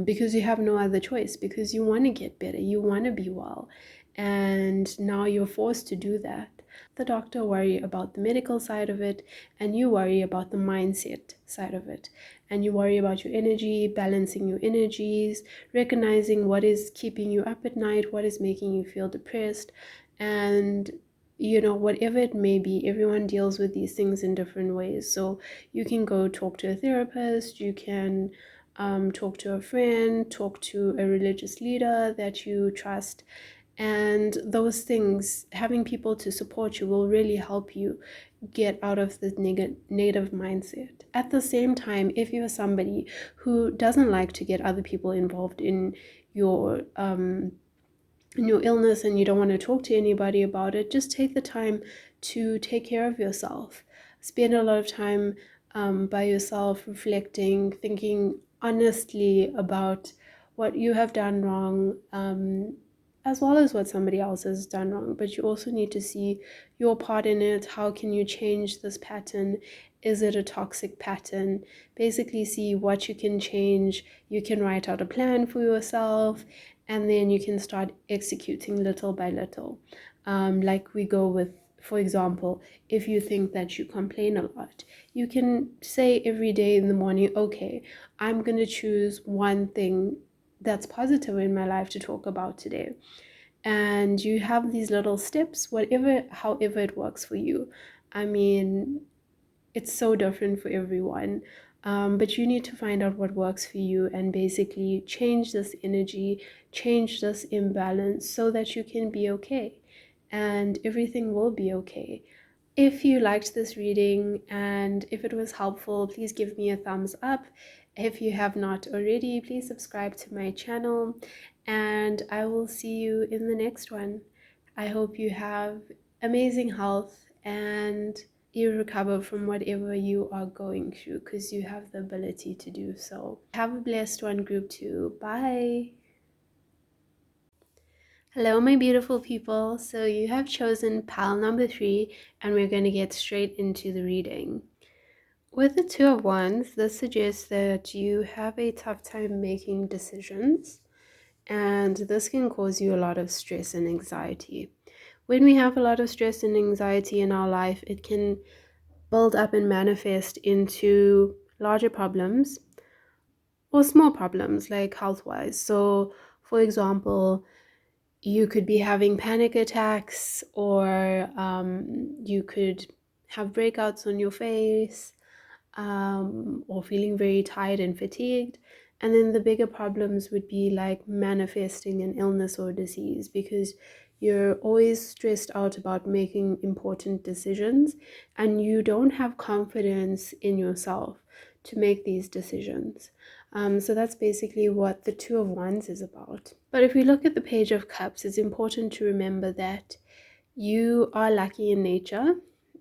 because you have no other choice, because you want to get better, you want to be well, and now you're forced to do that. The doctor worry about the medical side of it, and you worry about the mindset side of it, and you worry about your energy, balancing your energies, recognizing what is keeping you up at night, what is making you feel depressed, and whatever it may be, everyone deals with these things in different ways. So you can go talk to a therapist, you can talk to a friend, talk to a religious leader that you trust, and those things, having people to support you, will really help you get out of this negative mindset. At the same time, if you're somebody who doesn't like to get other people involved in your illness and you don't want to talk to anybody about it, just take the time to take care of yourself. Spend a lot of time by yourself, reflecting, thinking honestly about what you have done wrong, as well as what somebody else has done wrong. But you also need to see your part in it. How can you change this pattern? Is it a toxic pattern? Basically, see what you can change. You can write out a plan for yourself, and then you can start executing little by little. Like we go with, for example, if you think that you complain a lot, you can say every day in the morning, okay, I'm going to choose one thing that's positive in my life to talk about today. And you have these little steps, however it works for you. I mean, it's so different for everyone. But you need to find out what works for you and basically change this energy, change this imbalance so that you can be okay and everything will be okay. If you liked this reading and if it was helpful, please give me a thumbs up. If you have not already, please subscribe to my channel, and I will see you in the next one. I hope you have amazing health and you recover from whatever you are going through, because you have the ability to do so. Have a blessed one, group 2. Bye. Hello, my beautiful people. So you have chosen pile number 3, and we're going to get straight into the reading. With the Two of Wands, this suggests that you have a tough time making decisions, and this can cause you a lot of stress and anxiety. When we have a lot of stress and anxiety in our life, it can build up and manifest into larger problems or small problems, like health-wise. So, for example, you could be having panic attacks, or you could have breakouts on your face, or feeling very tired and fatigued. And then the bigger problems would be like manifesting an illness or disease, because you're always stressed out about making important decisions and you don't have confidence in yourself to make these decisions. So that's basically what the Two of Wands is about. But if we look at the Page of Cups, it's important to remember that you are lucky in nature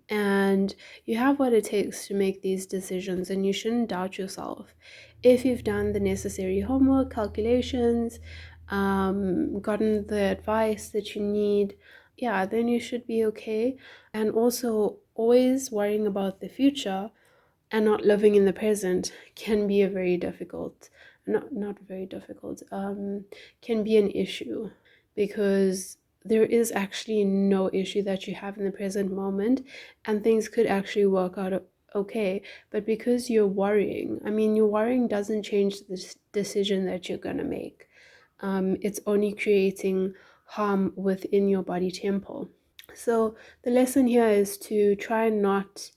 and you have what it takes to make these decisions, and you shouldn't doubt yourself. If you've done the necessary homework, calculations, gotten the advice that you need, yeah, then you should be okay. And also, always worrying about the future and not living in the present can be a very difficult, not very difficult, can be an issue, because there is actually no issue that you have in the present moment, and things could actually work out okay. But because you're worrying, I mean, your worrying doesn't change the decision that you're gonna make. It's only creating harm within your body temple. So the lesson here is to try not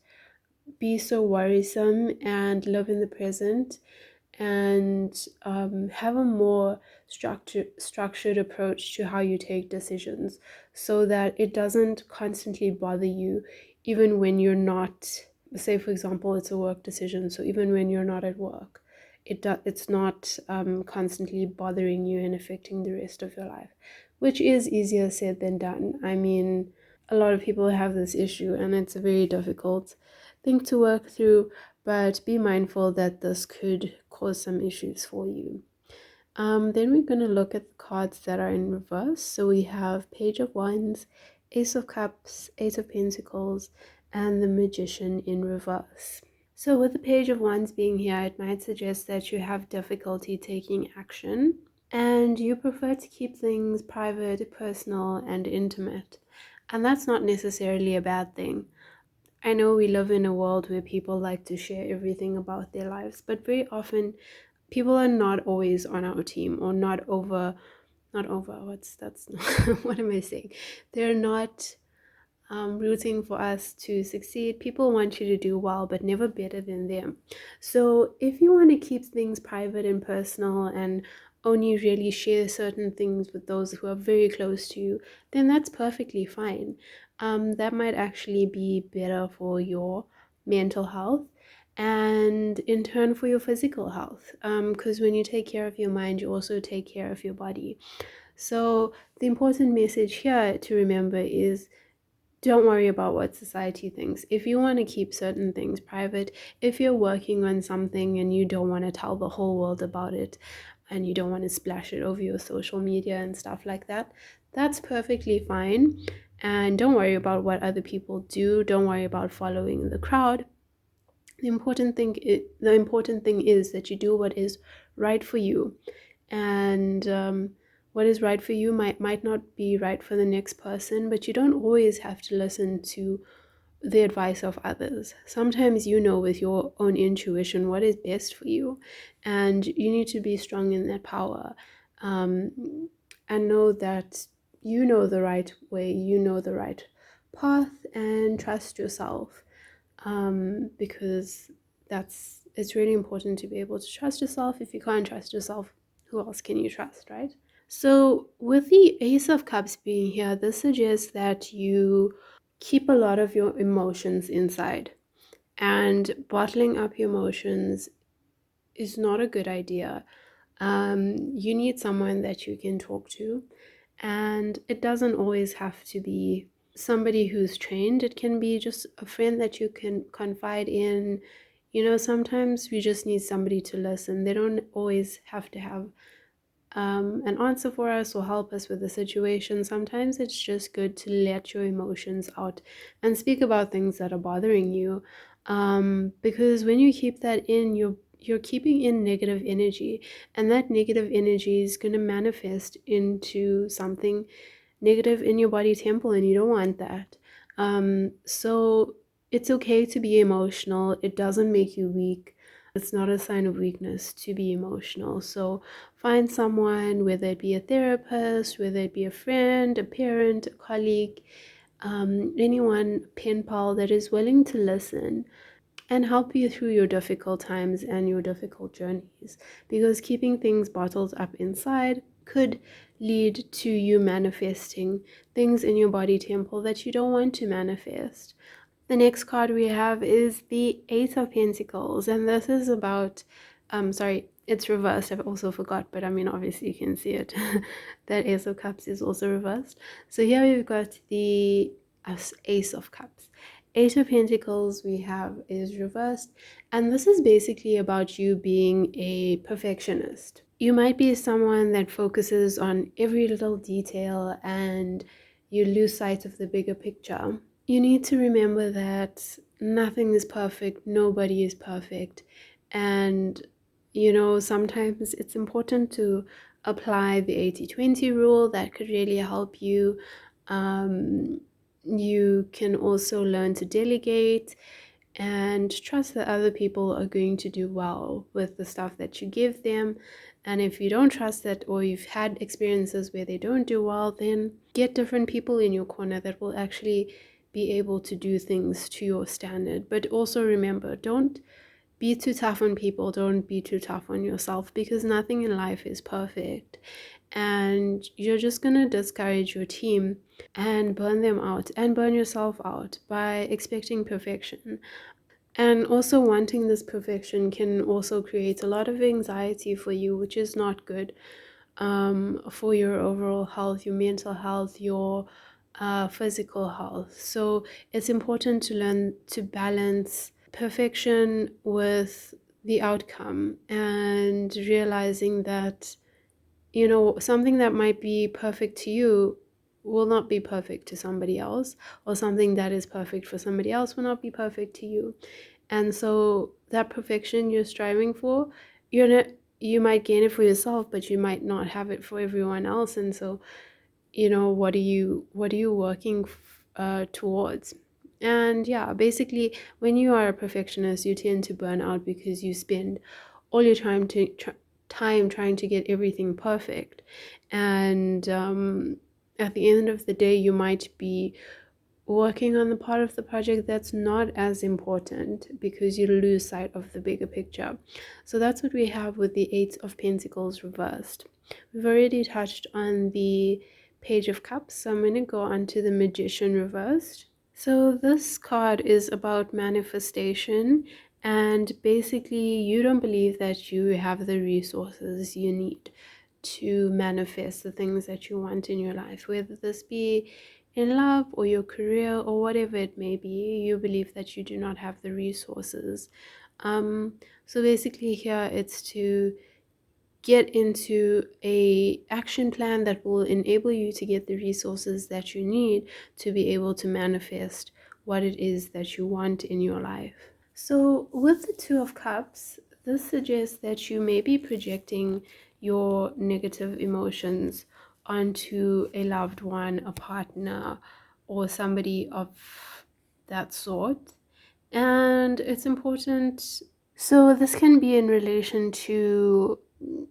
be so worrisome and live in the present, and have a more structured approach to how you take decisions, so that it doesn't constantly bother you even when you're not, say for example it's a work decision, so even when you're not at work, it's not constantly bothering you and affecting the rest of your life, which is easier said than done. I mean, a lot of people have this issue and it's a very difficult thing to work through, but be mindful that this could cause some issues for you. Then we're going to look at the cards that are in reverse. So we have Page of Wands, Ace of Cups, Eight of Pentacles, and the Magician in reverse. So with the Page of Wands being here, it might suggest that you have difficulty taking action and you prefer to keep things private, personal, and intimate. And that's not necessarily a bad thing. I know we live in a world where people like to share everything about their lives, but very often people are not always on our team, or not over, that's what am I saying? They're not rooting for us to succeed. People want you to do well, but never better than them. So if you want to keep things private and personal and only really share certain things with those who are very close to you, then that's perfectly fine. That might actually be better for your mental health and in turn for your physical health, because when you take care of your mind, you also take care of your body. So the important message here to remember is, don't worry about what society thinks. If you want to keep certain things private, if you're working on something and you don't want to tell the whole world about it, and you don't want to splash it over your social media and stuff like that, that's perfectly fine. And don't worry about what other people do. Don't worry about following the crowd. The important thing is that you do what is right for you, and what is right for you might not be right for the next person, but you don't always have to listen to the advice of others. Sometimes you know with your own intuition what is best for you, and you need to be strong in that power, and know that you know the right way, you know the right path, and trust yourself, because it's really important to be able to trust yourself. If you can't trust yourself, who else can you trust, right? So with the Ace of Cups being here, this suggests that you keep a lot of your emotions inside, and bottling up your emotions is not a good idea. You need someone that you can talk to, and it doesn't always have to be somebody who's trained. It can be just a friend that you can confide in. Sometimes we just need somebody to listen. They don't always have to have an answer for us or help us with the situation. Sometimes it's just good to let your emotions out and speak about things that are bothering you, because when you keep that in, you're keeping in negative energy, and that negative energy is going to manifest into something negative in your body temple, and you don't want that. So it's okay to be emotional. It doesn't make you weak. It's not a sign of weakness to be emotional. So find someone, whether it be a therapist, whether it be a friend, a parent, a colleague, anyone, pen pal that is willing to listen and help you through your difficult times and your difficult journeys. Because keeping things bottled up inside could lead to you manifesting things in your body temple that you don't want to manifest. The next card we have is the Eight of Pentacles, and this is about, sorry, it's reversed. I've also forgot, but I mean, obviously you can see it. That Ace of Cups is also reversed. So here we've got the Ace of Cups. Eight of Pentacles we have is reversed, and this is basically about you being a perfectionist. You might be someone that focuses on every little detail and you lose sight of the bigger picture. You need to remember that nothing is perfect, nobody is perfect, and sometimes it's important to apply the 80-20 rule. That could really help you. You can also learn to delegate and trust that other people are going to do well with the stuff that you give them. And if you don't trust that, or you've had experiences where they don't do well, then get different people in your corner that will actually be able to do things to your standard. But also remember, don't be too tough on people, don't be too tough on yourself, because nothing in life is perfect, and you're just gonna discourage your team and burn them out and burn yourself out by expecting perfection. And also wanting this perfection can also create a lot of anxiety for you, which is not good, for your overall health, your mental health, your physical health. So it's important to learn to balance perfection with the outcome, and realizing that something that might be perfect to you will not be perfect to somebody else, or something that is perfect for somebody else will not be perfect to you. And so that perfection you're striving for, you might gain it for yourself, but you might not have it for everyone else. And so, what are you working towards? And yeah, basically, when you are a perfectionist, you tend to burn out because you spend all your time trying to get everything perfect. And at the end of the day, you might be working on the part of the project that's not as important because you lose sight of the bigger picture. So that's what we have with the Eight of Pentacles reversed. We've already touched on the Page of Cups, so I'm going to go on to the Magician reversed. So this card is about manifestation, and basically you don't believe that you have the resources you need to manifest the things that you want in your life, whether this be in love or your career or whatever it may be. You believe that you do not have the resources. So basically here it's to get into a action plan that will enable you to get the resources that you need to be able to manifest what it is that you want in your life. So with the Two of Cups, this suggests that you may be projecting your negative emotions onto a loved one, a partner, or somebody of that sort. And it's important. So this can be in relation to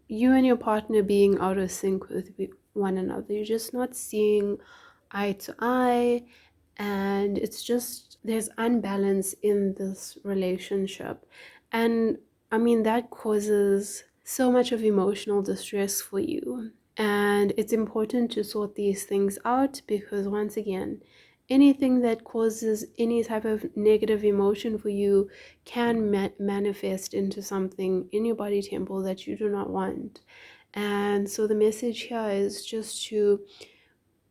you and your partner being out of sync with one another. You're just not seeing eye to eye, and it's just there's unbalance in this relationship. And I mean, that causes so much of emotional distress for you. And it's important to sort these things out because, once again, anything that causes any type of negative emotion for you can manifest into something in your body temple that you do not want. And so the message here is just to,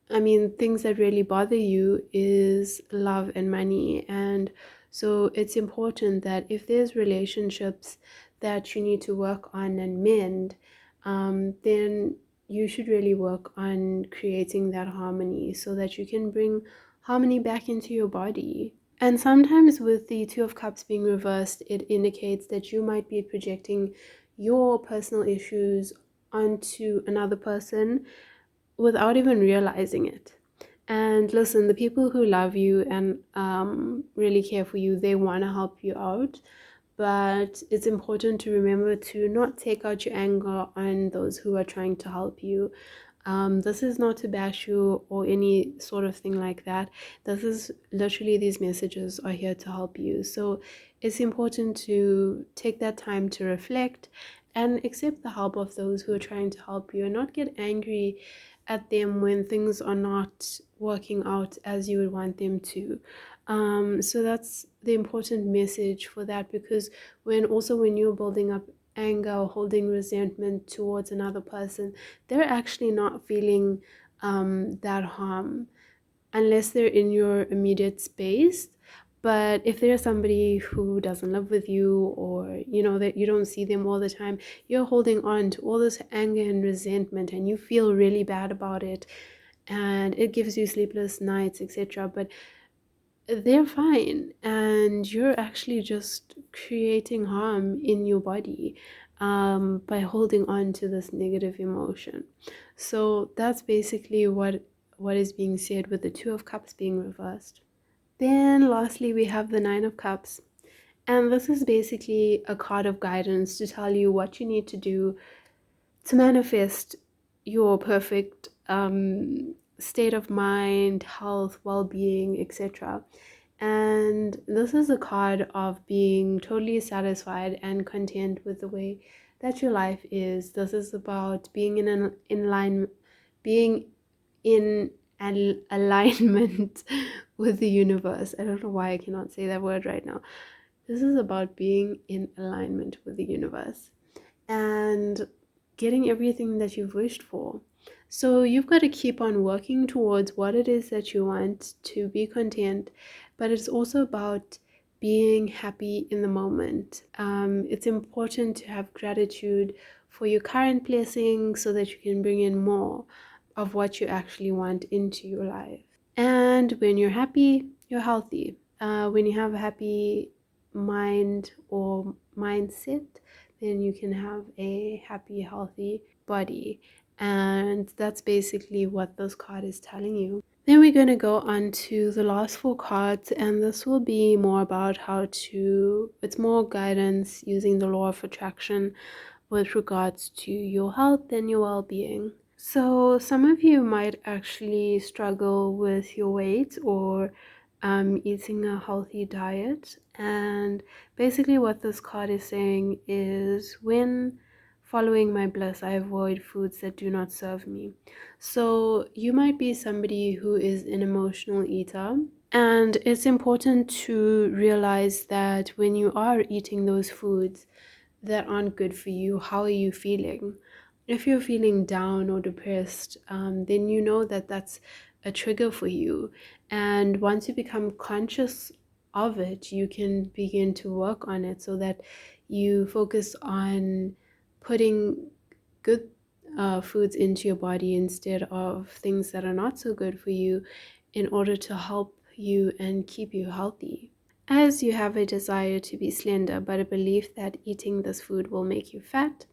things that really bother you is love and money. And so it's important that if there's relationships that you need to work on and mend, then you should really work on creating that harmony so that you can bring harmony back into your body. And sometimes with the Two of Cups being reversed, it indicates that you might be projecting your personal issues onto another person without even realizing it. And listen, the people who love you and really care for you, they want to help you out. But it's important to remember to not take out your anger on those who are trying to help you. This is not to bash you or any sort of thing like that. This is literally, these messages are here to help you. So it's important to take that time to reflect and accept the help of those who are trying to help you, and not get angry at them when things are not working out as you would want them to. So that's the important message for that, because when you're building up anger or holding resentment towards another person, they're actually not feeling that harm unless they're in your immediate space. But if there's somebody who doesn't live with you, or that you don't see them all the time, you're holding on to all this anger and resentment, and you feel really bad about it, and it gives you sleepless nights, etc. But they're fine, and you're actually just creating harm in your body by holding on to this negative emotion. So that's basically what is being said with the Two of Cups being reversed. Then lastly, we have the Nine of Cups, and this is basically a card of guidance to tell you what you need to do to manifest your perfect state of mind, health, well-being, etc. And this is a card of being totally satisfied and content with the way that your life is. This is about being being in an alignment with the universe. I don't know why I cannot say that word right now. This is about being in alignment with the universe and getting everything that you've wished for. So you've got to keep on working towards what it is that you want, to be content, but it's also about being happy in the moment. It's important to have gratitude for your current blessing so that you can bring in more of what you actually want into your life. And when you're happy, you're healthy. When you have a happy mind or mindset, then you can have a happy, healthy body. And that's basically what this card is telling you. Then we're going to go on to the last 4 cards, and this will be more about it's more guidance using the law of attraction with regards to your health and your well-being. So some of you might actually struggle with your weight or eating a healthy diet. And basically what this card is saying is, when following my bliss, I avoid foods that do not serve me. So you might be somebody who is an emotional eater. And it's important to realize that when you are eating those foods that aren't good for you, how are you feeling? If you're feeling down or depressed, then you know that that's a trigger for you. And once you become conscious of it, you can begin to work on it so that you focus on putting good foods into your body instead of things that are not so good for you, in order to help you and keep you healthy. As you have a desire to be slender, but a belief that eating this food will make you fat,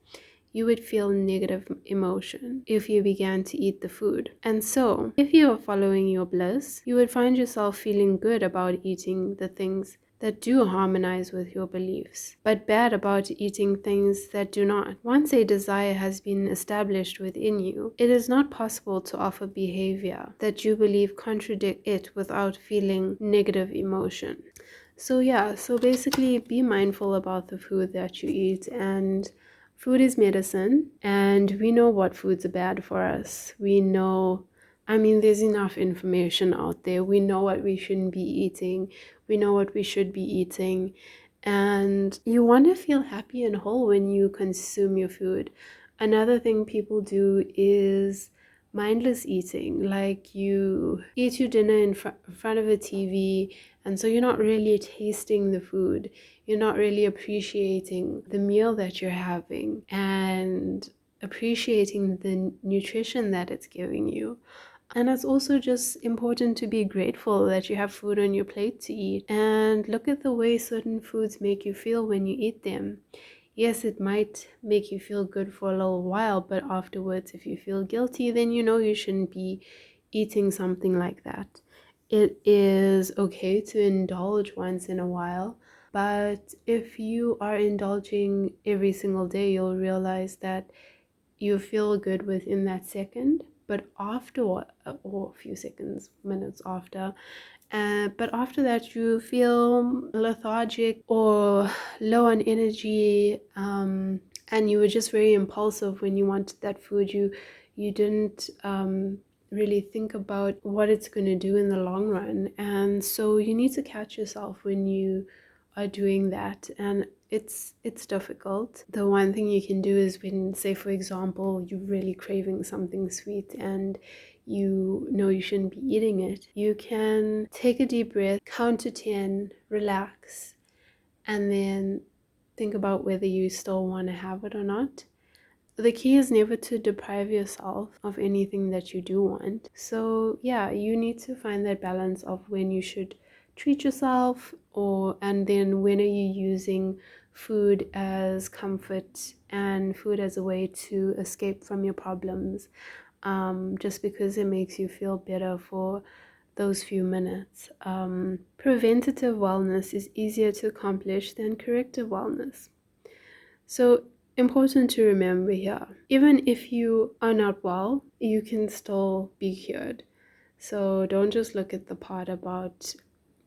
you would feel negative emotion if you began to eat the food. And so, if you are following your bliss, you would find yourself feeling good about eating the things that do harmonize with your beliefs, but bad about eating things that do not. Once a desire has been established within you, it is not possible to offer behavior that you believe contradict it without feeling negative emotion. So basically be mindful about the food that you eat, and food is medicine, and we know what foods are bad for us. We know, there's enough information out there. We know what we shouldn't be eating. We know what we should be eating. And you want to feel happy and whole when you consume your food. Another thing people do is mindless eating. Like, you eat your dinner in front of a TV, and so you're not really tasting the food. You're not really appreciating the meal that you're having and appreciating the nutrition that it's giving you. And it's also just important to be grateful that you have food on your plate to eat, and look at the way certain foods make you feel when you eat them. Yes, it might make you feel good for a little while, but afterwards, if you feel guilty, then you know you shouldn't be eating something like that. It is okay to indulge once in a while, but if you are indulging every single day, you'll realize that you feel good within that second, but after, or a few seconds, minutes after, but after that you feel lethargic or low on energy, and you were just very impulsive when you wanted that food. You didn't really think about what it's going to do in the long run, and so you need to catch yourself when you are doing that. And it's difficult. The one thing you can do is, when, say for example, you're really craving something sweet and you know you shouldn't be eating it, you can take a deep breath, count to 10, relax, and then think about whether you still want to have it or not. The key is never to deprive yourself of anything that you do want. So yeah, you need to find that balance of when you should treat yourself, and then when are you using food as comfort and food as a way to escape from your problems, just because it makes you feel better for those few minutes. Preventative wellness is easier to accomplish than corrective wellness. So, important to remember here, even if you are not well, you can still be cured. So don't just look at the part about,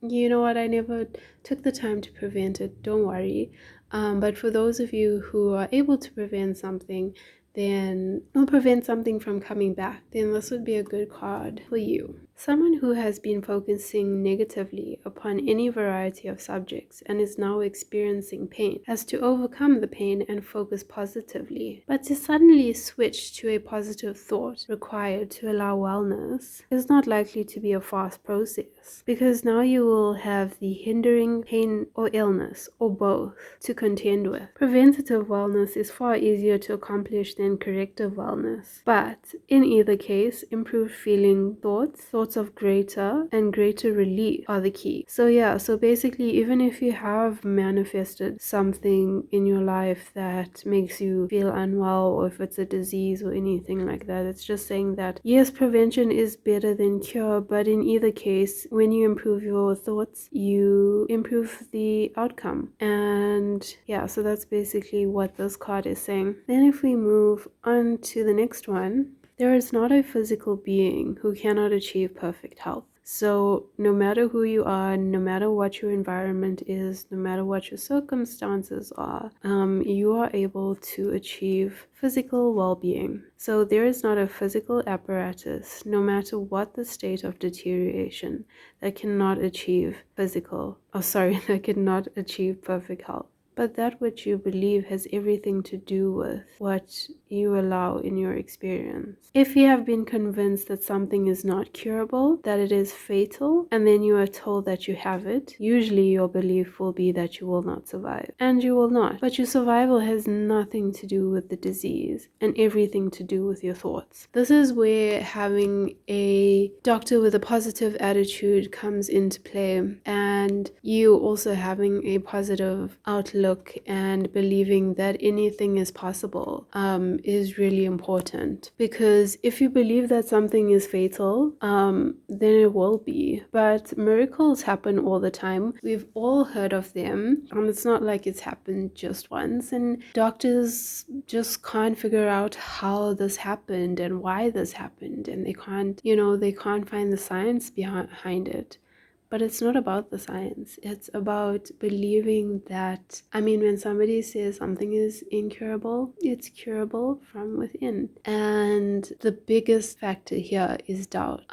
you know what, I never took the time to prevent it. Don't worry. But for those of you who are able to prevent something, or prevent something from coming back, then this would be a good card for you. Someone who has been focusing negatively upon any variety of subjects and is now experiencing pain has to overcome the pain and focus positively. But to suddenly switch to a positive thought required to allow wellness is not likely to be a fast process, because now you will have the hindering pain or illness, or both, to contend with. Preventative wellness is far easier to accomplish than corrective wellness, but in either case, improved feeling thoughts of greater and greater relief are the key. So basically, even if you have manifested something in your life that makes you feel unwell, or if it's a disease or anything like that, it's just saying that yes, prevention is better than cure, but in either case, when you improve your thoughts, you improve the outcome. And yeah, so that's basically what this card is saying. Then if we move on to the next one, there is not a physical being who cannot achieve perfect health. So no matter who you are, no matter what your environment is, no matter what your circumstances are, you are able to achieve physical well-being. So there is not a physical apparatus, no matter what the state of deterioration, that cannot achieve that cannot achieve perfect health. But that which you believe has everything to do with what you allow in your experience. If you have been convinced that something is not curable, that it is fatal, and then you are told that you have it, usually your belief will be that you will not survive. And you will not. But your survival has nothing to do with the disease and everything to do with your thoughts. This is where having a doctor with a positive attitude comes into play, and you also having a positive outlook and believing that anything is possible is really important. Because if you believe that something is fatal, then it will be. But miracles happen all the time. We've all heard of them, and it's not like it's happened just once, and doctors just can't figure out how this happened and why this happened, and they can't find the science behind it. But it's not about the science. It's about believing that, when somebody says something is incurable, it's curable from within. And the biggest factor here is doubt.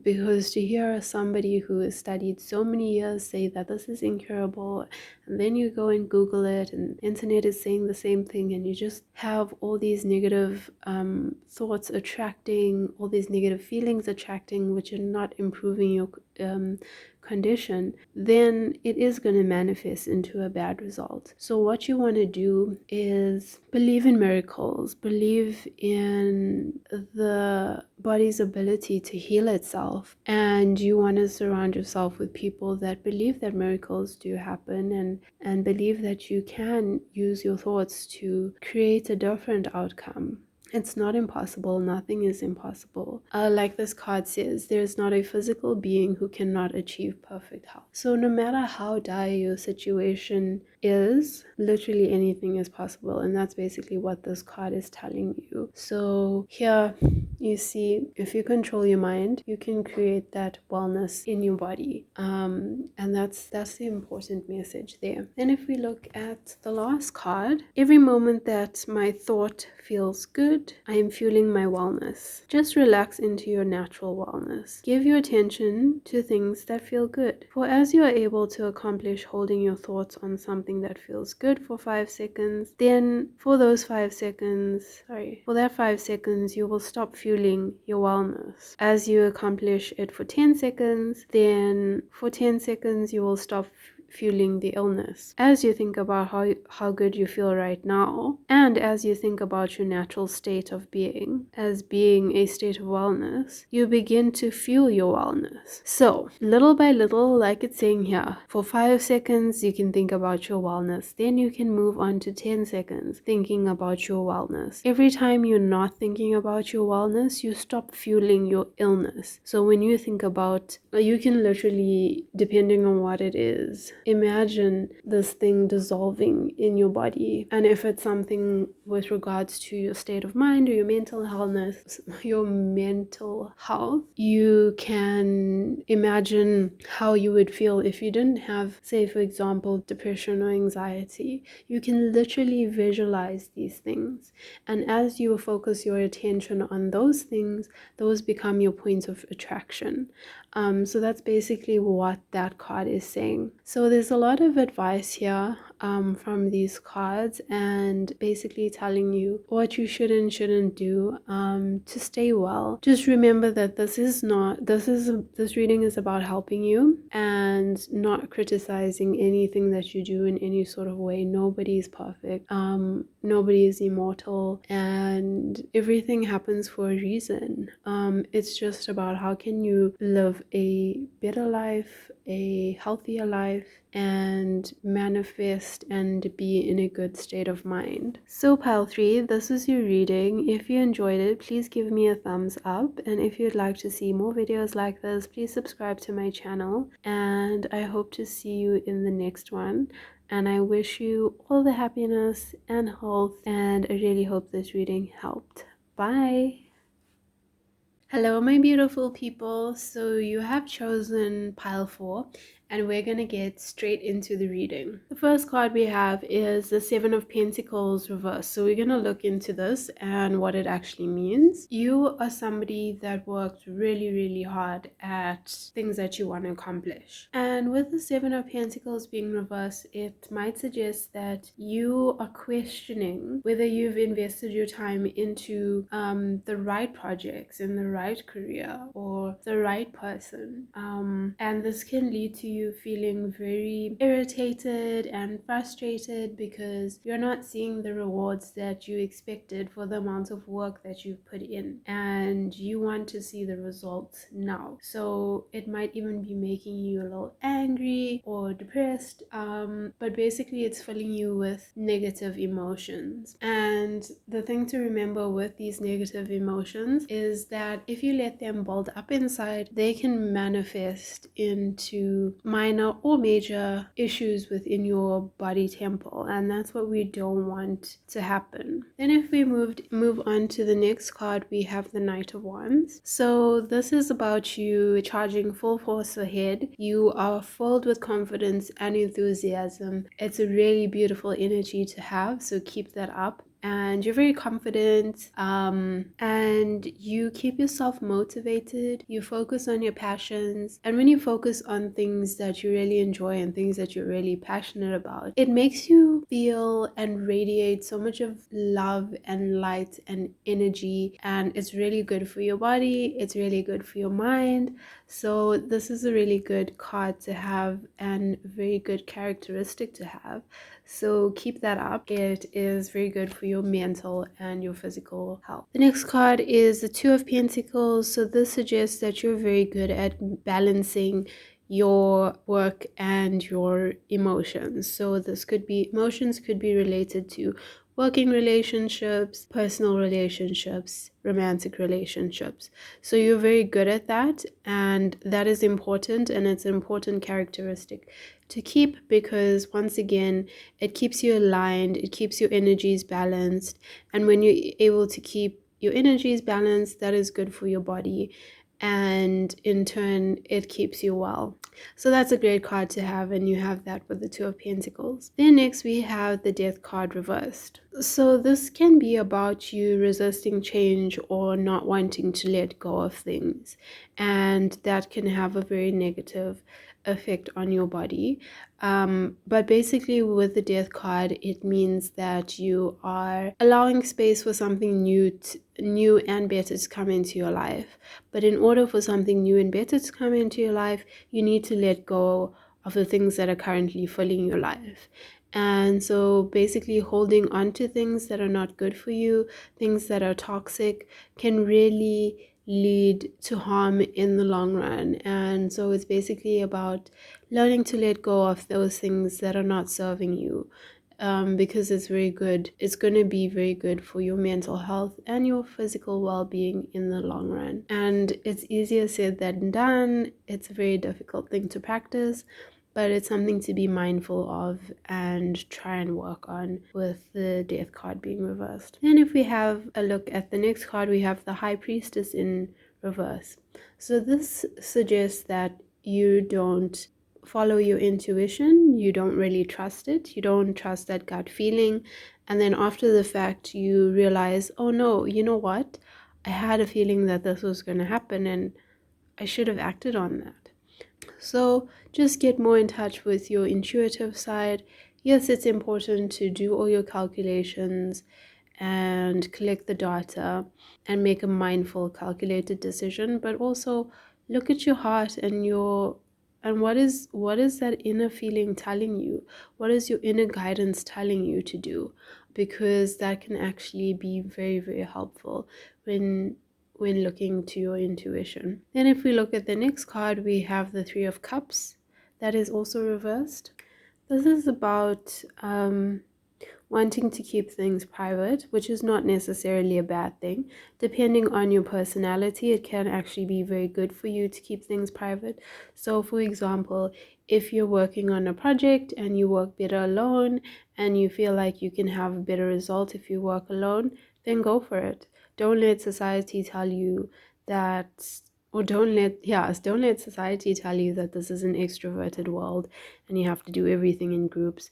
Because to hear somebody who has studied so many years say that this is incurable, and then you go and Google it, and the internet is saying the same thing, and you just have all these negative thoughts attracting, all these negative feelings attracting, which are not improving your condition, then it is going to manifest into a bad result. So what you want to do is believe in miracles, believe in the body's ability to heal itself, and you want to surround yourself with people that believe that miracles do happen, and believe that you can use your thoughts to create a different outcome. It's not impossible. Nothing is impossible. Like this card says, there is not a physical being who cannot achieve perfect health. So no matter how dire your situation is, literally anything is possible. And that's basically what this card is telling you. So here you see, if you control your mind, you can create that wellness in your body. And that's the important message there. Then if we look at the last card, every moment that my thought feels good, I am fueling my wellness. Just relax into your natural wellness. Give your attention to things that feel good. For as you are able to accomplish holding your thoughts on something that feels good for 5 seconds, then for that 5 seconds, you will stop fueling your wellness. As you accomplish it for 10 seconds, then for 10 seconds, you will stop fueling the illness. As you think about how good you feel right now, and as you think about your natural state of being as being a state of wellness, you begin to fuel your wellness. So little by little, like it's saying here, for 5 seconds you can think about your wellness, then you can move on to 10 seconds thinking about your wellness. Every time you're not thinking about your wellness, you stop fueling your illness. So when you think about, you can literally, depending on what it is, imagine this thing dissolving in your body. And if it's something with regards to your state of mind or your mental health, you can imagine how you would feel if you didn't have, say for example, depression or anxiety. You can literally visualize these things, and as you focus your attention on those things, those become your points of attraction. So that's basically what that card is saying. So there's a lot of advice here from these cards, and basically telling you what you should and shouldn't do to stay well. Just remember that this reading is about helping you and not criticizing anything that you do in any sort of way. Nobody is perfect. Nobody is immortal, and everything happens for a reason. It's just about how can you live a better life, a healthier life, and manifest and be in a good state of mind. So pile 3, this is your reading. If you enjoyed it, please give me a thumbs up, and if you'd like to see more videos like this, please subscribe to my channel, and I hope to see you in the next one. And I wish you all the happiness and health, and I really hope this reading helped. Bye! Hello my beautiful people, so you have chosen pile 4 and we're gonna get straight into the reading. The first card we have is the 7 of Pentacles reversed. So we're gonna look into this and what it actually means. You are somebody that worked really hard at things that you want to accomplish, and with the 7 of Pentacles being reversed, it might suggest that you are questioning whether you've invested your time into the right projects in the right career or the right person, and this can lead to you feeling very irritated and frustrated because you're not seeing the rewards that you expected for the amount of work that you've put in, and you want to see the results now. So it might even be making you a little angry or depressed, but basically it's filling you with negative emotions. And the thing to remember with these negative emotions is that if you let them build up inside, they can manifest into minor or major issues within your body temple, and that's what we don't want to happen. Then if we move on to the next card, we have the Knight of Wands. So this is about you charging full force ahead. You are filled with confidence and enthusiasm. It's a really beautiful energy to have, so keep that up. And you're very confident, and you keep yourself motivated. You focus on your passions, and when you focus on things that you really enjoy and things that you're really passionate about, it makes you feel and radiate so much of love and light and energy, and it's really good for your body, it's really good for your mind. So this is a really good card to have and very good characteristic to have. So keep that up. It is very good for your mental and your physical health. The next card is the 2 of Pentacles. So this suggests that you're very good at balancing your work and your emotions. So this could be emotions, could be related to working relationships, personal relationships, romantic relationships. So you're very good at that, and that is important, and it's an important characteristic to keep, because once again it keeps you aligned, it keeps your energies balanced, and when you're able to keep your energies balanced, that is good for your body, and in turn it keeps you well. So that's a great card to have, and you have that with the 2 of Pentacles. Then next we have the Death card reversed. So this can be about you resisting change or not wanting to let go of things, and that can have a very negative effect on your body. But basically with the Death card, it means that you are allowing space for something new and better to come into your life. But in order for something new and better to come into your life, you need to let go of the things that are currently filling your life. And so basically holding on to things that are not good for you, things that are toxic, can really lead to harm in the long run. And so it's basically about learning to let go of those things that are not serving you, because it's very good. It's going to be very good for your mental health and your physical well-being in the long run. And it's easier said than done. It's a very difficult thing to practice, but it's something to be mindful of and try and work on with the death card being reversed. And if we have a look at the next card, we have the High Priestess in reverse. So this suggests that you don't follow your intuition, you don't really trust it, you don't trust that gut feeling, and then after the fact you realize, oh no, you know what, I had a feeling that this was going to happen and I should have acted on that. So just get more in touch with your intuitive side. Yes, it's important to do all your calculations and collect the data and make a mindful, calculated decision, but also look at your heart and what is that inner feeling telling you? What is your inner guidance telling you to do? Because that can actually be very, very helpful when looking to your intuition. Then if we look at the next card, we have the Three of Cups. That is also reversed. This is about wanting to keep things private, which is not necessarily a bad thing. Depending on your personality, it can actually be very good for you to keep things private. So for example, if you're working on a project and you work better alone and you feel like you can have a better result if you work alone, then go for it. Don't let society tell you that, or don't let society tell you that this is an extroverted world and you have to do everything in groups.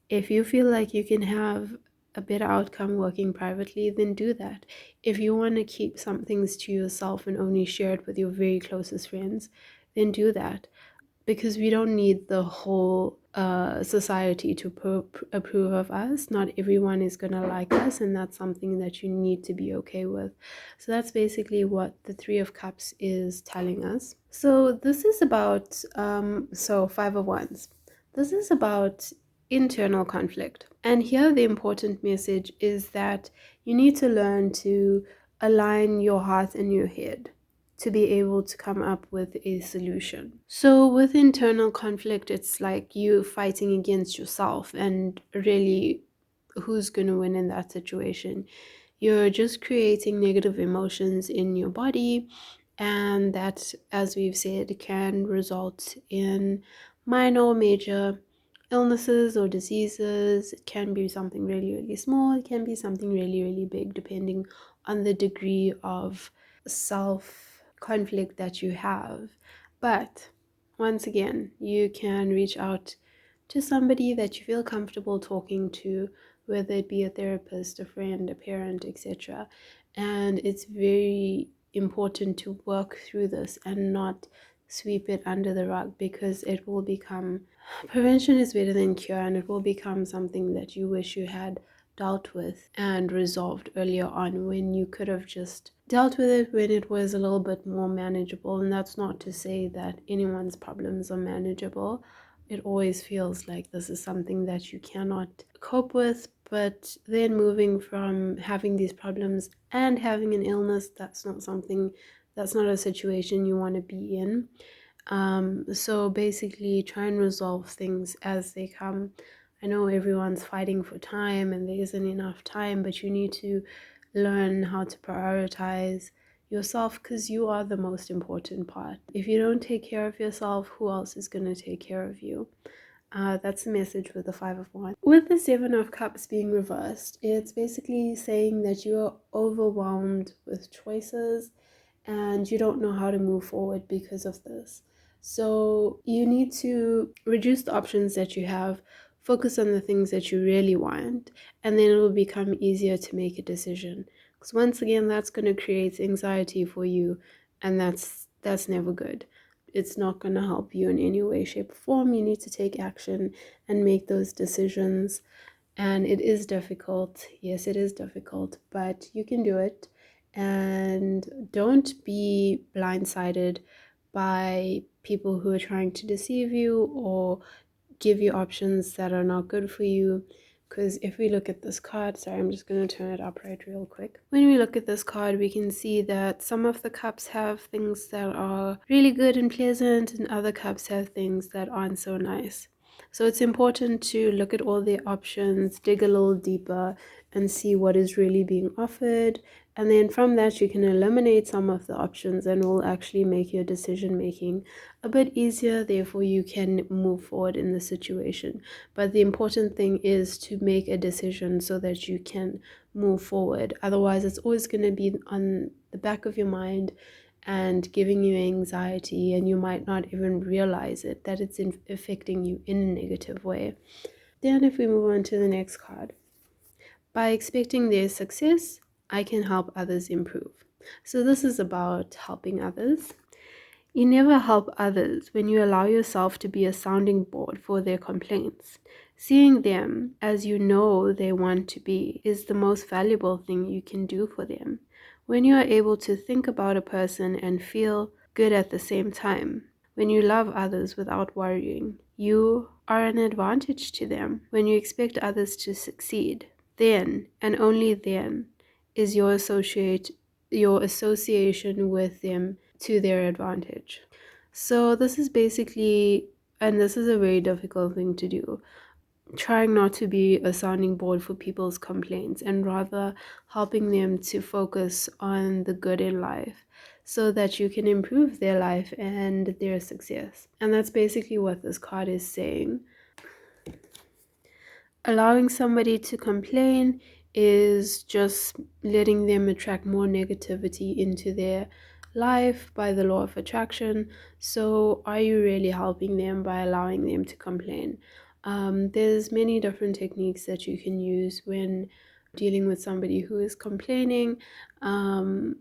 If you feel like you can have a better outcome working privately, then do that. If you want to keep some things to yourself and only share it with your very closest friends, then do that. Because we don't need the whole society to approve of us. Not everyone is going to like us, and that's something that you need to be okay with. So that's basically what the Three of Cups is telling us. So this is about, Five of Wands. This is about internal conflict. And here the important message is that you need to learn to align your heart and your head to be able to come up with a solution. So with internal conflict, it's like you fighting against yourself, and really who's going to win in that situation? You're just creating negative emotions in your body, and that, as we've said, can result in minor or major illnesses or diseases. It can be something really, really small. It can be something really, really big, depending on the degree of self conflict that you have. But once again, you can reach out to somebody that you feel comfortable talking to, whether it be a therapist, a friend, a parent, etc. And it's very important to work through this and not sweep it under the rug, because it will become, prevention is better than cure, and it will become something that you wish you had dealt with and resolved earlier on, when you could have just dealt with it when it was a little bit more manageable. And that's not to say that anyone's problems are manageable. It always feels like this is something that you cannot cope with, but then moving from having these problems and having an illness, that's not a situation you want to be in. So basically try and resolve things as they come. I know everyone's fighting for time and there isn't enough time, but you need to learn how to prioritize yourself, because you are the most important part. If you don't take care of yourself, who else is going to take care of you? That's the message with the Five of Wands. With the Seven of Cups being reversed, it's basically saying that you are overwhelmed with choices and you don't know how to move forward because of this. So you need to reduce the options that you have, focus on the things that you really want, and then it will become easier to make a decision. Because once again, that's going to create anxiety for you, and that's never good. It's not going to help you in any way, shape, or form. You need to take action and make those decisions. And it is difficult. Yes, it is difficult, but you can do it. And don't be blindsided by people who are trying to deceive you or give you options that are not good for you. Because if we look at this card, sorry, I'm just going to turn it up right real quick. When we look at this card, we can see that some of the cups have things that are really good and pleasant, and other cups have things that aren't so nice. So it's important to look at all the options, dig a little deeper, and see what is really being offered, And then from that, you can eliminate some of the options and will actually make your decision making a bit easier. Therefore, you can move forward in the situation. But the important thing is to make a decision so that you can move forward. Otherwise, it's always going to be on the back of your mind and giving you anxiety, and you might not even realize it, that it's affecting you in a negative way. Then if we move on to the next card, by expecting their success, I can help others improve. So this is about helping others. You never help others when you allow yourself to be a sounding board for their complaints. Seeing them as you know they want to be is the most valuable thing you can do for them. When you are able to think about a person and feel good at the same time, when you love others without worrying, you are an advantage to them. When you expect others to succeed, then and only then is your association with them to their advantage. So this is basically, and this is a very difficult thing to do, trying not to be a sounding board for people's complaints and rather helping them to focus on the good in life so that you can improve their life and their success. And that's basically what this card is saying. Allowing somebody to complain is just letting them attract more negativity into their life by the law of attraction. So are you really helping them by allowing them to complain? There's many different techniques that you can use when dealing with somebody who is complaining, and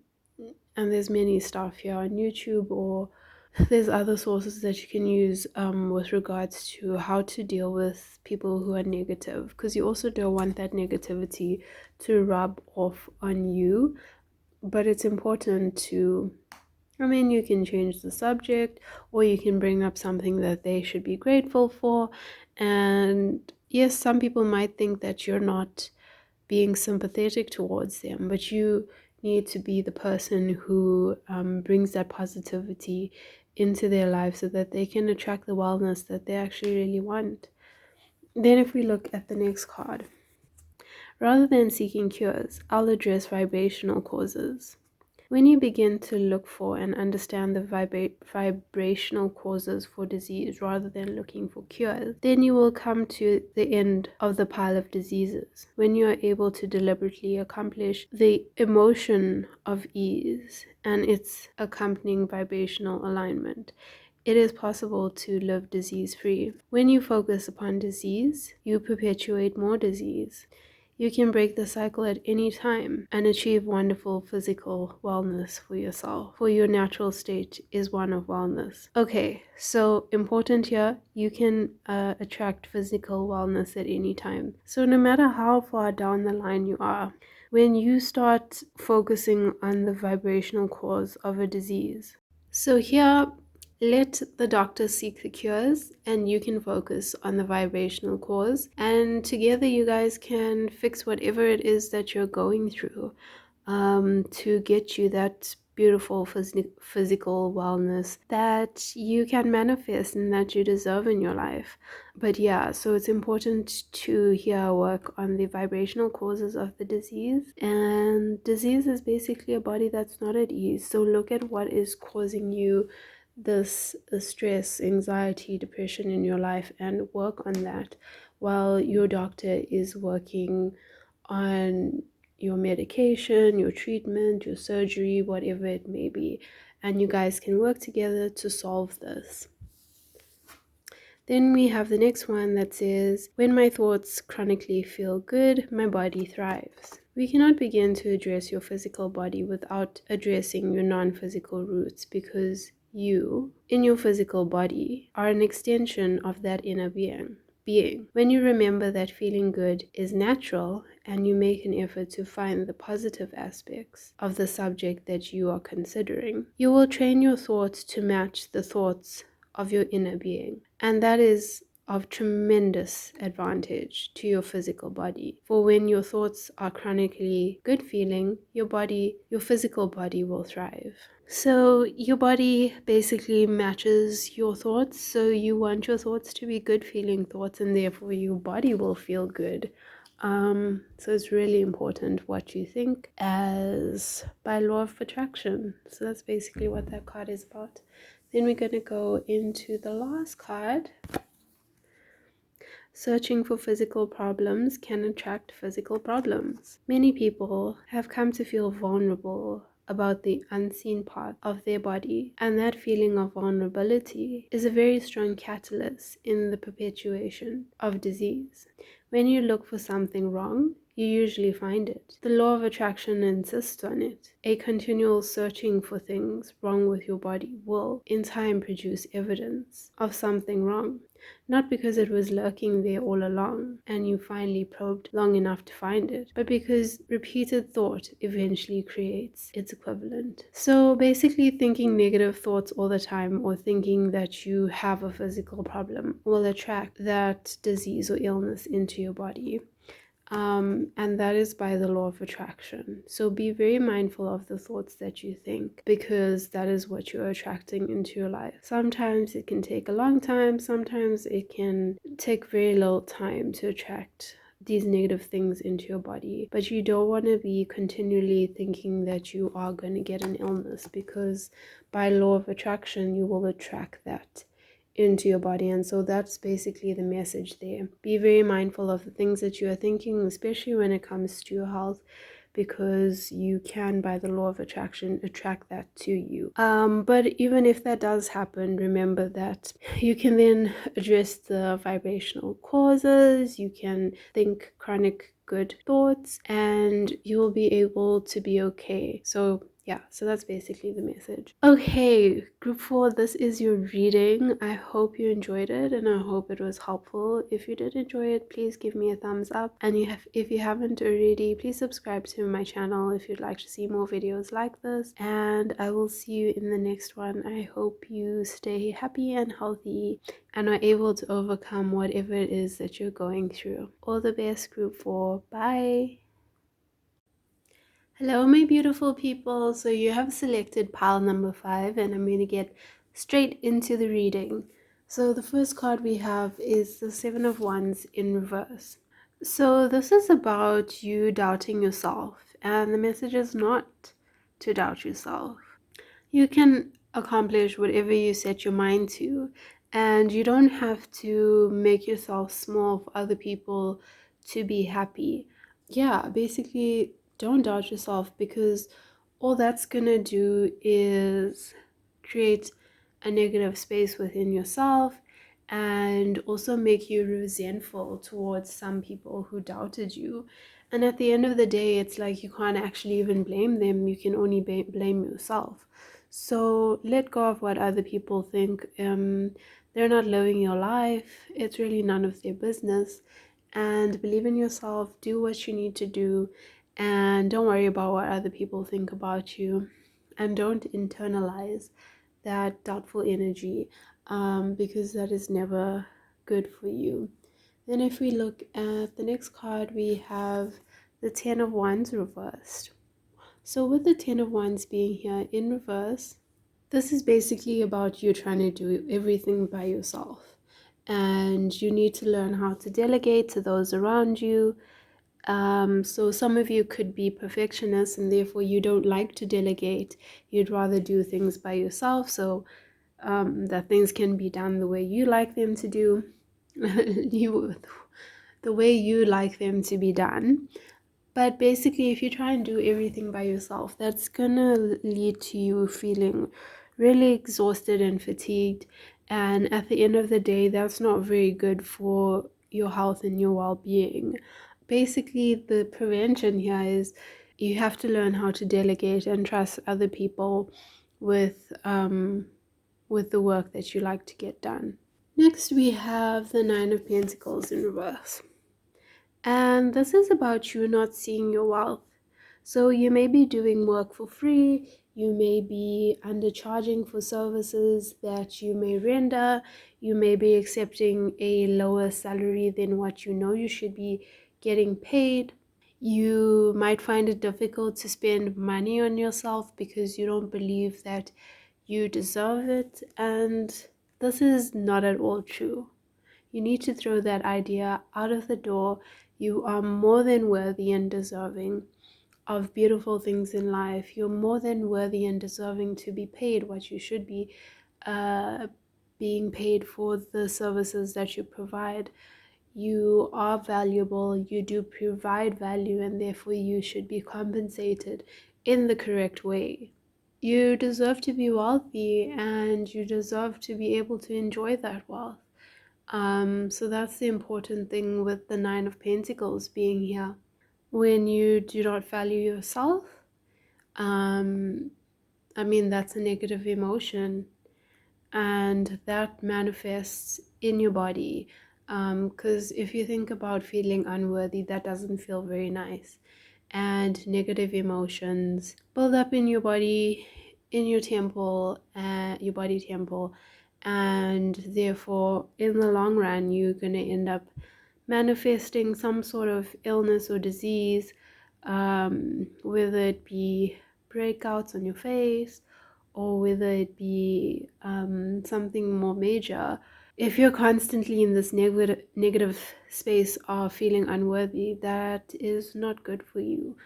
there's many stuff here on YouTube, or there's other sources that you can use with regards to how to deal with people who are negative, because you also don't want that negativity to rub off on you. But it's important to, you can change the subject, or you can bring up something that they should be grateful for. And yes, some people might think that you're not being sympathetic towards them, but you need to be the person who brings that positivity into their life so that they can attract the wellness that they actually really want. Then if we look at the next card, rather than seeking cures, I'll address vibrational causes. When you begin to look for and understand the vibrational causes for disease rather than looking for cures, then you will come to the end of the pile of diseases. When you are able to deliberately accomplish the emotion of ease and its accompanying vibrational alignment, it is possible to live disease-free. When you focus upon disease, you perpetuate more disease. You can break the cycle at any time and achieve wonderful physical wellness for yourself, for your natural state is one of wellness. Okay, so important here, you can attract physical wellness at any time. So no matter how far down the line you are, when you start focusing on the vibrational cause of a disease. So here, let the doctor seek the cures and you can focus on the vibrational cause, and together you guys can fix whatever it is that you're going through to get you that beautiful physical wellness that you can manifest and that you deserve in your life. But yeah, so it's important to here work on the vibrational causes of the disease. And disease is basically a body that's not at ease. So look at what is causing you this stress, anxiety, depression in your life and work on that while your doctor is working on your medication, your treatment, your surgery, whatever it may be. And you guys can work together to solve this. Then we have the next one that says, when my thoughts chronically feel good, my body thrives. We cannot begin to address your physical body without addressing your non-physical roots, because you, in your physical body, are an extension of that inner being. When you remember that feeling good is natural and you make an effort to find the positive aspects of the subject that you are considering, you will train your thoughts to match the thoughts of your inner being. And that is of tremendous advantage to your physical body. For when your thoughts are chronically good feeling, your physical body will thrive. So your body basically matches your thoughts. So you want your thoughts to be good feeling thoughts, and therefore your body will feel good. So it's really important what you think as by law of attraction. So that's basically what that card is about. Then we're going to go into the last card. Searching for physical problems can attract physical problems. Many people have come to feel vulnerable about the unseen part of their body, and that feeling of vulnerability is a very strong catalyst in the perpetuation of disease. When you look for something wrong, you usually find it. The law of attraction insists on it. A continual searching for things wrong with your body will, in time, produce evidence of something wrong. Not because it was lurking there all along and you finally probed long enough to find it, but because repeated thought eventually creates its equivalent. So basically, thinking negative thoughts all the time or thinking that you have a physical problem will attract that disease or illness into your body. And that is by the law of attraction. So be very mindful of the thoughts that you think, because that is what you're attracting into your life. Sometimes it can take a long time, sometimes it can take very little time to attract these negative things into your body, but you don't want to be continually thinking that you are going to get an illness, because by law of attraction you will attract that into your body. And so that's basically the message there. Be very mindful of the things that you are thinking, especially when it comes to your health, because you can, by the law of attraction, attract that to you. But even if that does happen, remember that you can then address the vibrational causes. You can think chronic good thoughts and you will be able to be okay. So yeah, so that's basically the message. Okay, group 4, this is your reading. I hope you enjoyed it and I hope it was helpful. If you did enjoy it, please give me a thumbs up, and if you haven't already, please subscribe to my channel if you'd like to see more videos like this, and I will see you in the next one. I hope you stay happy and healthy and are able to overcome whatever it is that you're going through. All the best, group 4. Bye. Hello, my beautiful people. So you have selected pile number 5, and I'm going to get straight into the reading. So the first card we have is the 7 of Wands in reverse. So this is about you doubting yourself, and the message is not to doubt yourself. You can accomplish whatever you set your mind to, and you don't have to make yourself small for other people to be happy. Yeah, basically, don't doubt yourself, because all that's gonna do is create a negative space within yourself and also make you resentful towards some people who doubted you. And at the end of the day, it's like you can't actually even blame them. You can only blame yourself. So let go of what other people think. They're not living your life. It's really none of their business. And believe in yourself. Do what you need to do. And don't worry about what other people think about you. And don't internalize that doubtful energy, because that is never good for you. Then if we look at the next card, we have the 10 of Wands reversed. So with the 10 of Wands being here in reverse, this is basically about you trying to do everything by yourself. And you need to learn how to delegate to those around you. So some of you could be perfectionists and therefore you don't like to delegate. You'd rather do things by yourself, so that things can be done the way you like them to do. The way you like them to be done. But basically, if you try and do everything by yourself, that's gonna lead to you feeling really exhausted and fatigued. And at the end of the day, that's not very good for your health and your well-being. Basically, the prevention here is you have to learn how to delegate and trust other people with the work that you like to get done. Next, we have the 9 of Pentacles in reverse. And this is about you not seeing your wealth. So you may be doing work for free, you may be undercharging for services that you may render, you may be accepting a lower salary than what you know you should be getting paid. You might find it difficult to spend money on yourself because you don't believe that you deserve it, and this is not at all true. You need to throw that idea out of the door. You are more than worthy and deserving of beautiful things in life. You're more than worthy and deserving to be paid what you should be uh, being paid for the services that you provide. You are valuable, you do provide value, and therefore you should be compensated in the correct way. You deserve to be wealthy and you deserve to be able to enjoy that wealth. So that's the important thing with the Nine of Pentacles being here. When you do not value yourself, that's a negative emotion, and that manifests in your body. Because if you think about feeling unworthy, that doesn't feel very nice. And negative emotions build up in your body, in your temple, your body temple, and therefore, in the long run, you're going to end up manifesting some sort of illness or disease, whether it be breakouts on your face or whether it be something more major. If you're constantly in this negative space of feeling unworthy, that is not good for you.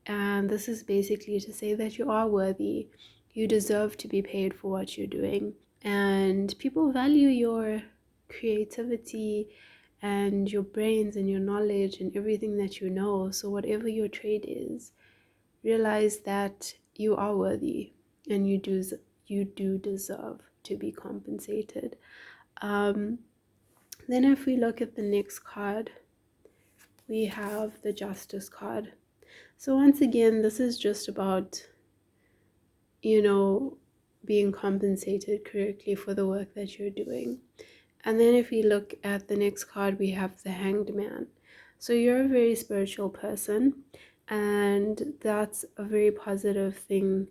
And this is basically to say that you are worthy. You deserve to be paid for what you're doing. And people value your creativity and your brains and your knowledge and everything that you know. So whatever your trade is, realize that you are worthy and you do deserve to be compensated. Then if we look at the next card, we have the Justice card. So once again, this is just about, being compensated correctly for the work that you're doing. And then if we look at the next card, we have the Hanged Man. So you're a very spiritual person, and that's a very positive thing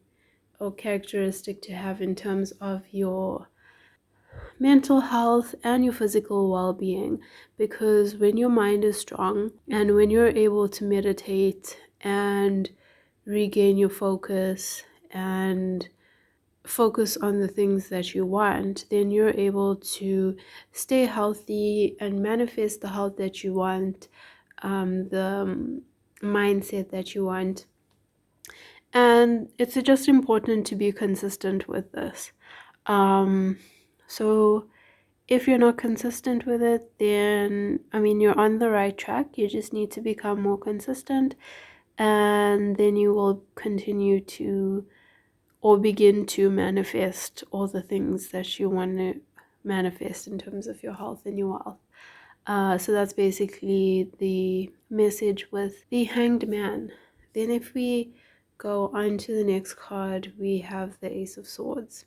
or characteristic to have in terms of your mental health and your physical well-being, because when your mind is strong and when you're able to meditate and regain your focus and focus on the things that you want, then you're able to stay healthy and manifest the health that you want, the mindset that you want. And it's just important to be consistent with this. So if you're not consistent with it, then you're on the right track. You just need to become more consistent, and then you will continue to or begin to manifest all the things that you want to manifest in terms of your health and your wealth. So that's basically the message with the Hanged Man. Then if we go on to the next card, we have the Ace of Swords.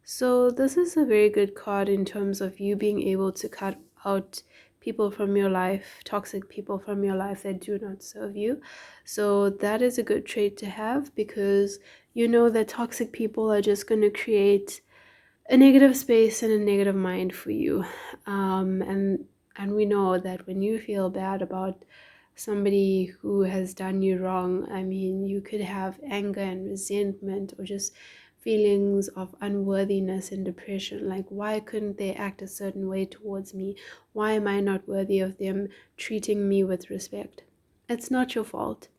So this is a very good card in terms of you being able to cut out people from your life, toxic people from your life that do not serve you. So that is a good trait to have, because you know that toxic people are just going to create a negative space and a negative mind for you. And we know that when you feel bad about somebody who has done you wrong, you could have anger and resentment, or just feelings of unworthiness and depression, like why couldn't they act a certain way towards me? Why am I not worthy of them treating me with respect? It's not your fault.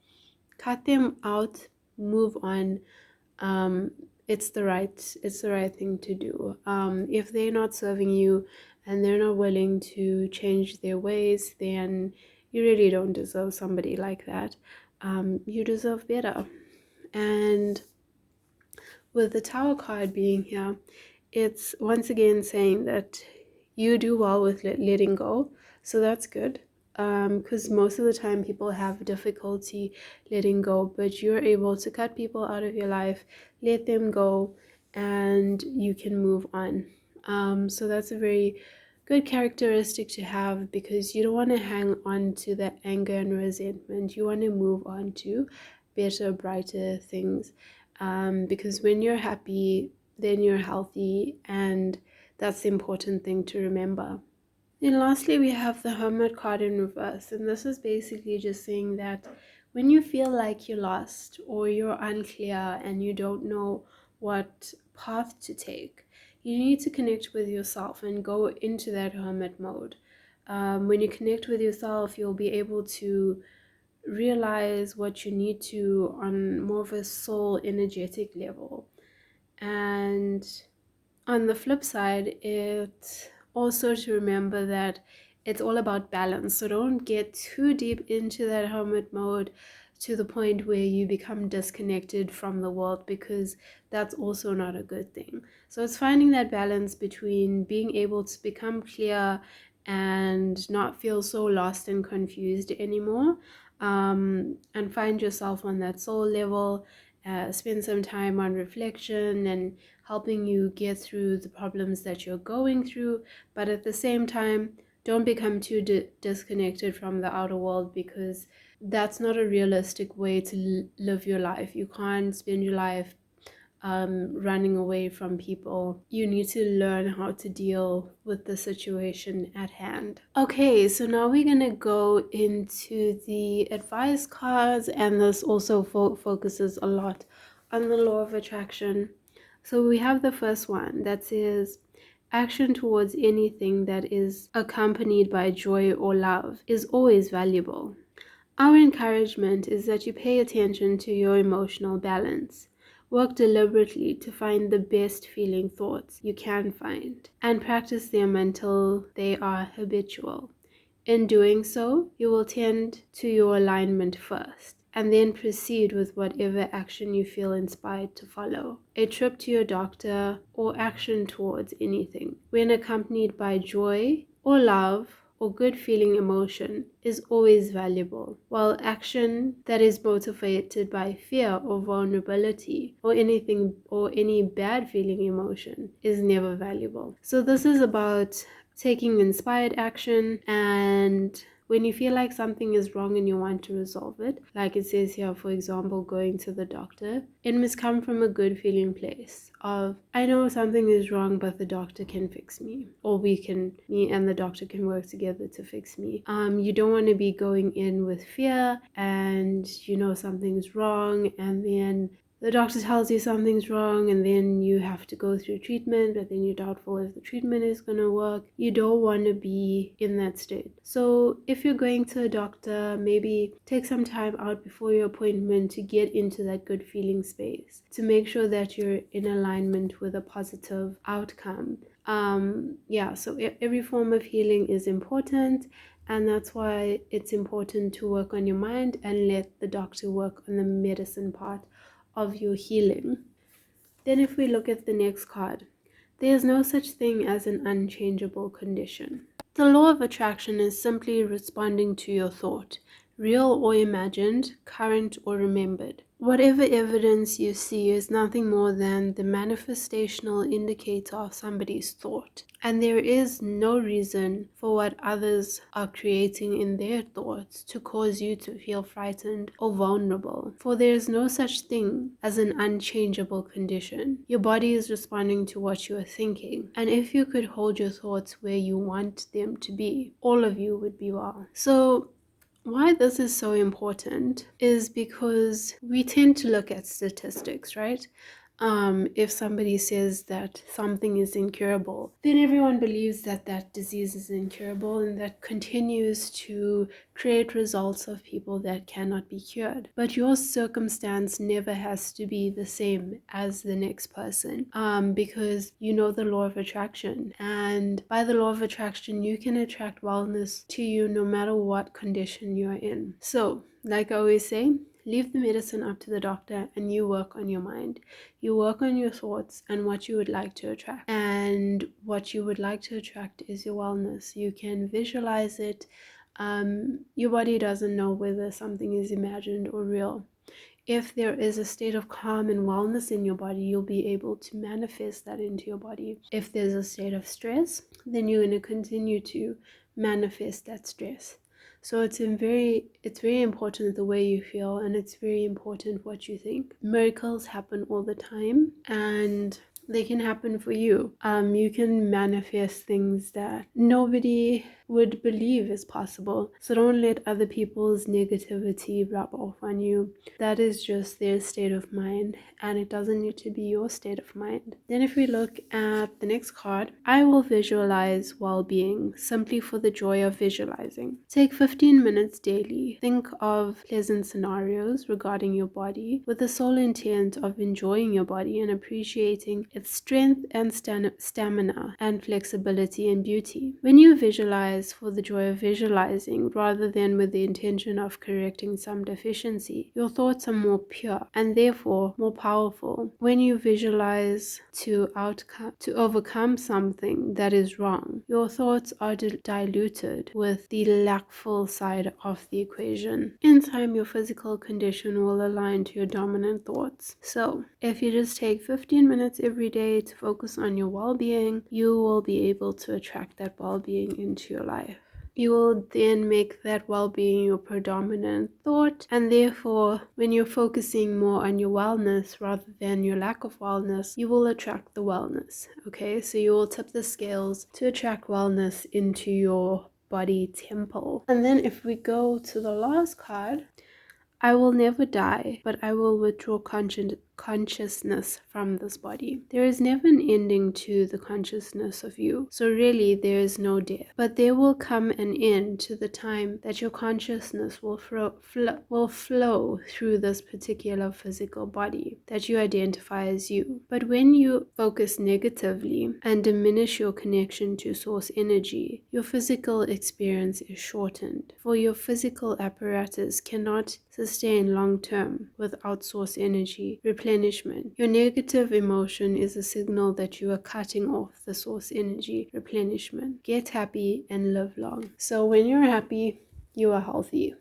Cut them out, move on. It's the right thing to do. If they're not serving you and they're not willing to change their ways, then you really don't deserve somebody like that. You deserve better. And with the Tower card being here, it's once again saying that you do well with letting go. So that's good, because most of the time people have difficulty letting go, but you're able to cut people out of your life, let them go, and you can move on. So that's a very good characteristic to have, because you don't want to hang on to that anger and resentment. You want to move on to better, brighter things, because when you're happy, then you're healthy, and that's the important thing to remember. Then lastly, we have the Hermit card in reverse, and this is basically just saying that when you feel like you're lost or you're unclear and you don't know what path to take, you need to connect with yourself and go into that hermit mode. When you connect with yourself, you'll be able to realize what you need to on more of a soul energetic level. And on the flip side, it's also to remember that it's all about balance. So don't get too deep into that hermit mode to the point where you become disconnected from the world, because that's also not a good thing. So it's finding that balance between being able to become clear and not feel so lost and confused anymore, and find yourself on that soul level. Spend some time on reflection and helping you get through the problems that you're going through, but at the same time, don't become too disconnected from the outer world, because that's not a realistic way to live your life. You can't spend your life running away from people. You need to learn how to deal with the situation at hand. Okay, so now we're gonna go into the advice cards, and this also focuses a lot on the law of attraction. So we have the first one that says, action towards anything that is accompanied by joy or love is always valuable. Our encouragement is that you pay attention to your emotional balance. Work deliberately to find the best feeling thoughts you can find, and practice them until they are habitual. In doing so, you will tend to your alignment first, and then proceed with whatever action you feel inspired to follow. A trip to your doctor or action towards anything, when accompanied by joy or love or good feeling emotion, is always valuable, while action that is motivated by fear or vulnerability or anything or any bad feeling emotion is never valuable. So this is about taking inspired action, and when you feel like something is wrong and you want to resolve it, like it says here, for example, going to the doctor, it must come from a good feeling place of, I know something is wrong, but the doctor can fix me, or me and the doctor can work together to fix me. You don't want to be going in with fear and you know something's wrong, and then the doctor tells you something's wrong, and then you have to go through treatment, but then you're doubtful if the treatment is going to work. You don't want to be in that state. So if you're going to a doctor, maybe take some time out before your appointment to get into that good feeling space, to make sure that you're in alignment with a positive outcome. So every form of healing is important, and that's why it's important to work on your mind and let the doctor work on the medicine part of your healing. Then if we look at the next card, there is no such thing as an unchangeable condition. The law of attraction is simply responding to your thought, real or imagined, current or remembered. Whatever evidence you see is nothing more than the manifestational indicator of somebody's thought. And there is no reason for what others are creating in their thoughts to cause you to feel frightened or vulnerable. For there is no such thing as an unchangeable condition. Your body is responding to what you are thinking. And if you could hold your thoughts where you want them to be, all of you would be well. So why this is so important is because we tend to look at statistics, right? If somebody says that something is incurable, then everyone believes that that disease is incurable, and that continues to create results of people that cannot be cured. But your circumstance never has to be the same as the next person, because you know the law of attraction, and by the law of attraction you can attract wellness to you no matter what condition you're in. So like I always say, leave the medicine up to the doctor, and you work on your mind. You work on your thoughts and what you would like to attract. And what you would like to attract is your wellness. You can visualize it. Your body doesn't know whether something is imagined or real. If there is a state of calm and wellness in your body, you'll be able to manifest that into your body. If there's a state of stress, then you're going to continue to manifest that stress. So it's very important the way you feel, and it's very important what you think. Miracles happen all the time, and they can happen for you. You can manifest things that nobody would believe is possible. So don't let other people's negativity rub off on you. That is just their state of mind, and it doesn't need to be your state of mind. Then if we look at the next card, I will visualize well-being simply for the joy of visualizing. Take 15 minutes daily. Think of pleasant scenarios regarding your body with the sole intent of enjoying your body and appreciating its strength and stamina and flexibility and beauty. When you visualize for the joy of visualizing rather than with the intention of correcting some deficiency, your thoughts are more pure and therefore more powerful. When you visualize to overcome something that is wrong, your thoughts are diluted with the lackful side of the equation. In time, your physical condition will align to your dominant thoughts. So if you just take 15 minutes every day to focus on your well-being, you will be able to attract that well-being into your life. You will then make that well-being your predominant thought, and therefore when you're focusing more on your wellness rather than your lack of wellness, you will attract the wellness. Okay, so you will tip the scales to attract wellness into your body temple. And then if we go to the last card, I will never die, but I will withdraw consciousness from this body. There is never an ending to the consciousness of you, so really there is no death. But there will come an end to the time that your consciousness will flow through this particular physical body that you identify as you. But when you focus negatively and diminish your connection to source energy, your physical experience is shortened, for your physical apparatus cannot sustain long term without source energy replenishment. Your negative emotion is a signal that you are cutting off the source energy replenishment. Get happy and live long. So when you're happy, you are healthy.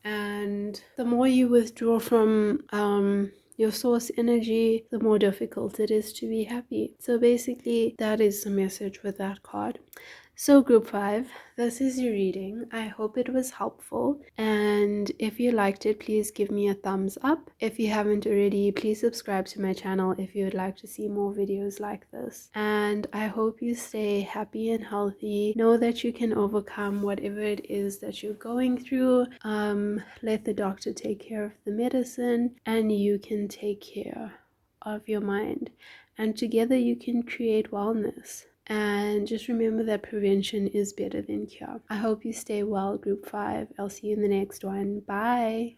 And the more you withdraw from your source energy, the more difficult it is to be happy. So basically, that is the message with that card. So group 5, this is your reading. I hope it was helpful, and if you liked it, please give me a thumbs up. If you haven't already, please subscribe to my channel if you would like to see more videos like this. And I hope you stay happy and healthy. Know that you can overcome whatever it is that you're going through. Let the doctor take care of the medicine, and you can take care of your mind, and together you can create wellness. And just remember that prevention is better than cure. I hope you stay well, group 5. I'll see you in the next one. Bye.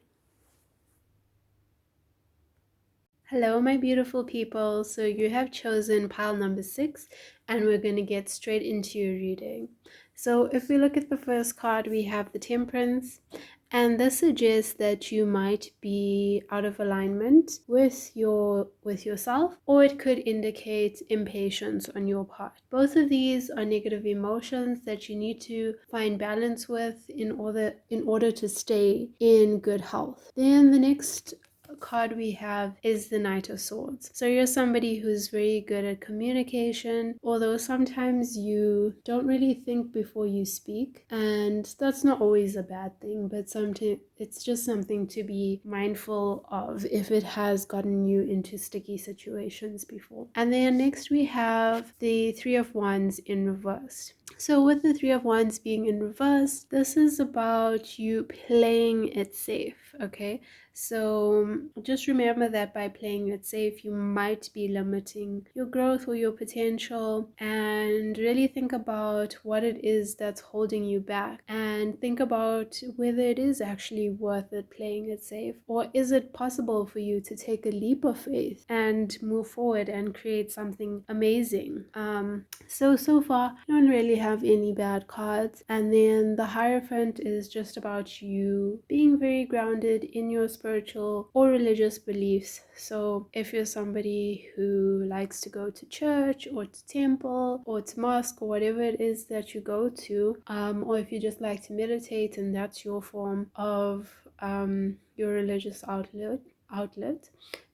Hello, my beautiful people. So you have chosen pile number 6, and we're going to get straight into your reading. So if we look at the first card, we have the Temperance. And this suggests that you might be out of alignment with yourself, or it could indicate impatience on your part. Both of these are negative emotions that you need to find balance with in order to stay in good health. Then the next card we have is the Knight of Swords. So you're somebody who's very good at communication, although sometimes you don't really think before you speak, and that's not always a bad thing, but sometimes it's just something to be mindful of if it has gotten you into sticky situations before. And then next we have the Three of Wands in reverse. So with the Three of Wands being in reverse, this is about you playing it safe, okay? So just remember that by playing it safe, you might be limiting your growth or your potential, and really think about what it is that's holding you back, and think about whether it is actually worth it playing it safe, or is it possible for you to take a leap of faith and move forward and create something amazing. So far, I don't really have any bad cards. And then the Hierophant is just about you being very grounded in your spiritual or religious beliefs. So if you're somebody who likes to go to church or to temple or to mosque or whatever it is that you go to, or if you just like to meditate and that's your form of your religious outlet,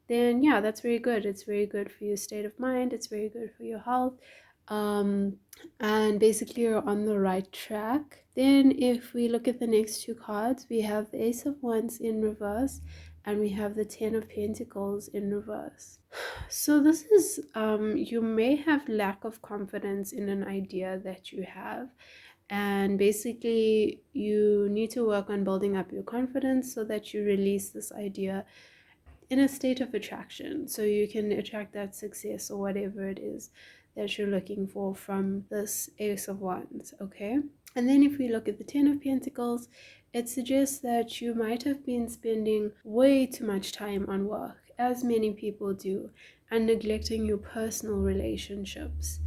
then yeah, that's very good. It's very good for your state of mind. It's very good for your health. And basically you're on the right track. Then if we look at the next two cards, we have the Ace of Wands in reverse and we have the Ten of Pentacles in reverse. So this is, you may have lack of confidence in an idea that you have, and basically you need to work on building up your confidence so that you release this idea in a state of attraction, so you can attract that success or whatever it is that you're looking for from this Ace of Wands, okay? And then if we look at the Ten of Pentacles, it suggests that you might have been spending way too much time on work, as many people do, and neglecting your personal relationships.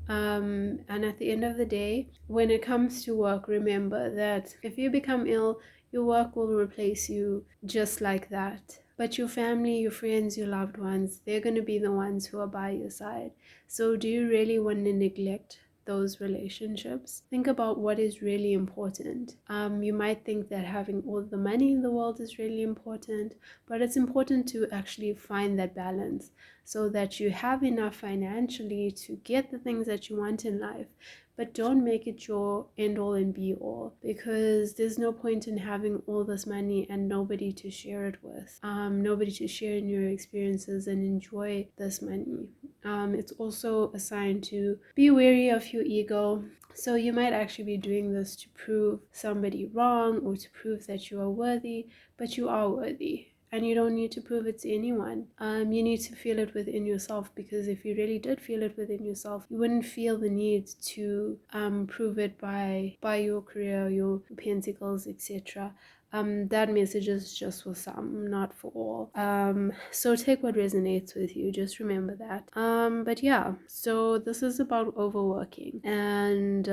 And at the end of the day, when it comes to work, remember that if you become ill, your work will replace you just like that. But your family, your friends, your loved ones, they're going to be the ones who are by your side. So do you really want to neglect those relationships? Think about what is really important. You might think that having all the money in the world is really important, but it's important to actually find that balance so that you have enough financially to get the things that you want in life. But don't make it your end all and be all, because there's no point in having all this money and nobody to share it with, nobody to share in your experiences and enjoy this money. It's also a sign to be wary of your ego. So you might actually be doing this to prove somebody wrong or to prove that you are worthy, but you are worthy. And you don't need to prove it to anyone. You need to feel it within yourself, because if you really did feel it within yourself, you wouldn't feel the need to prove it by your career, your pentacles, etc. That message is just for some, not for all. So take what resonates with you, just remember that. But yeah, so this is about overworking, and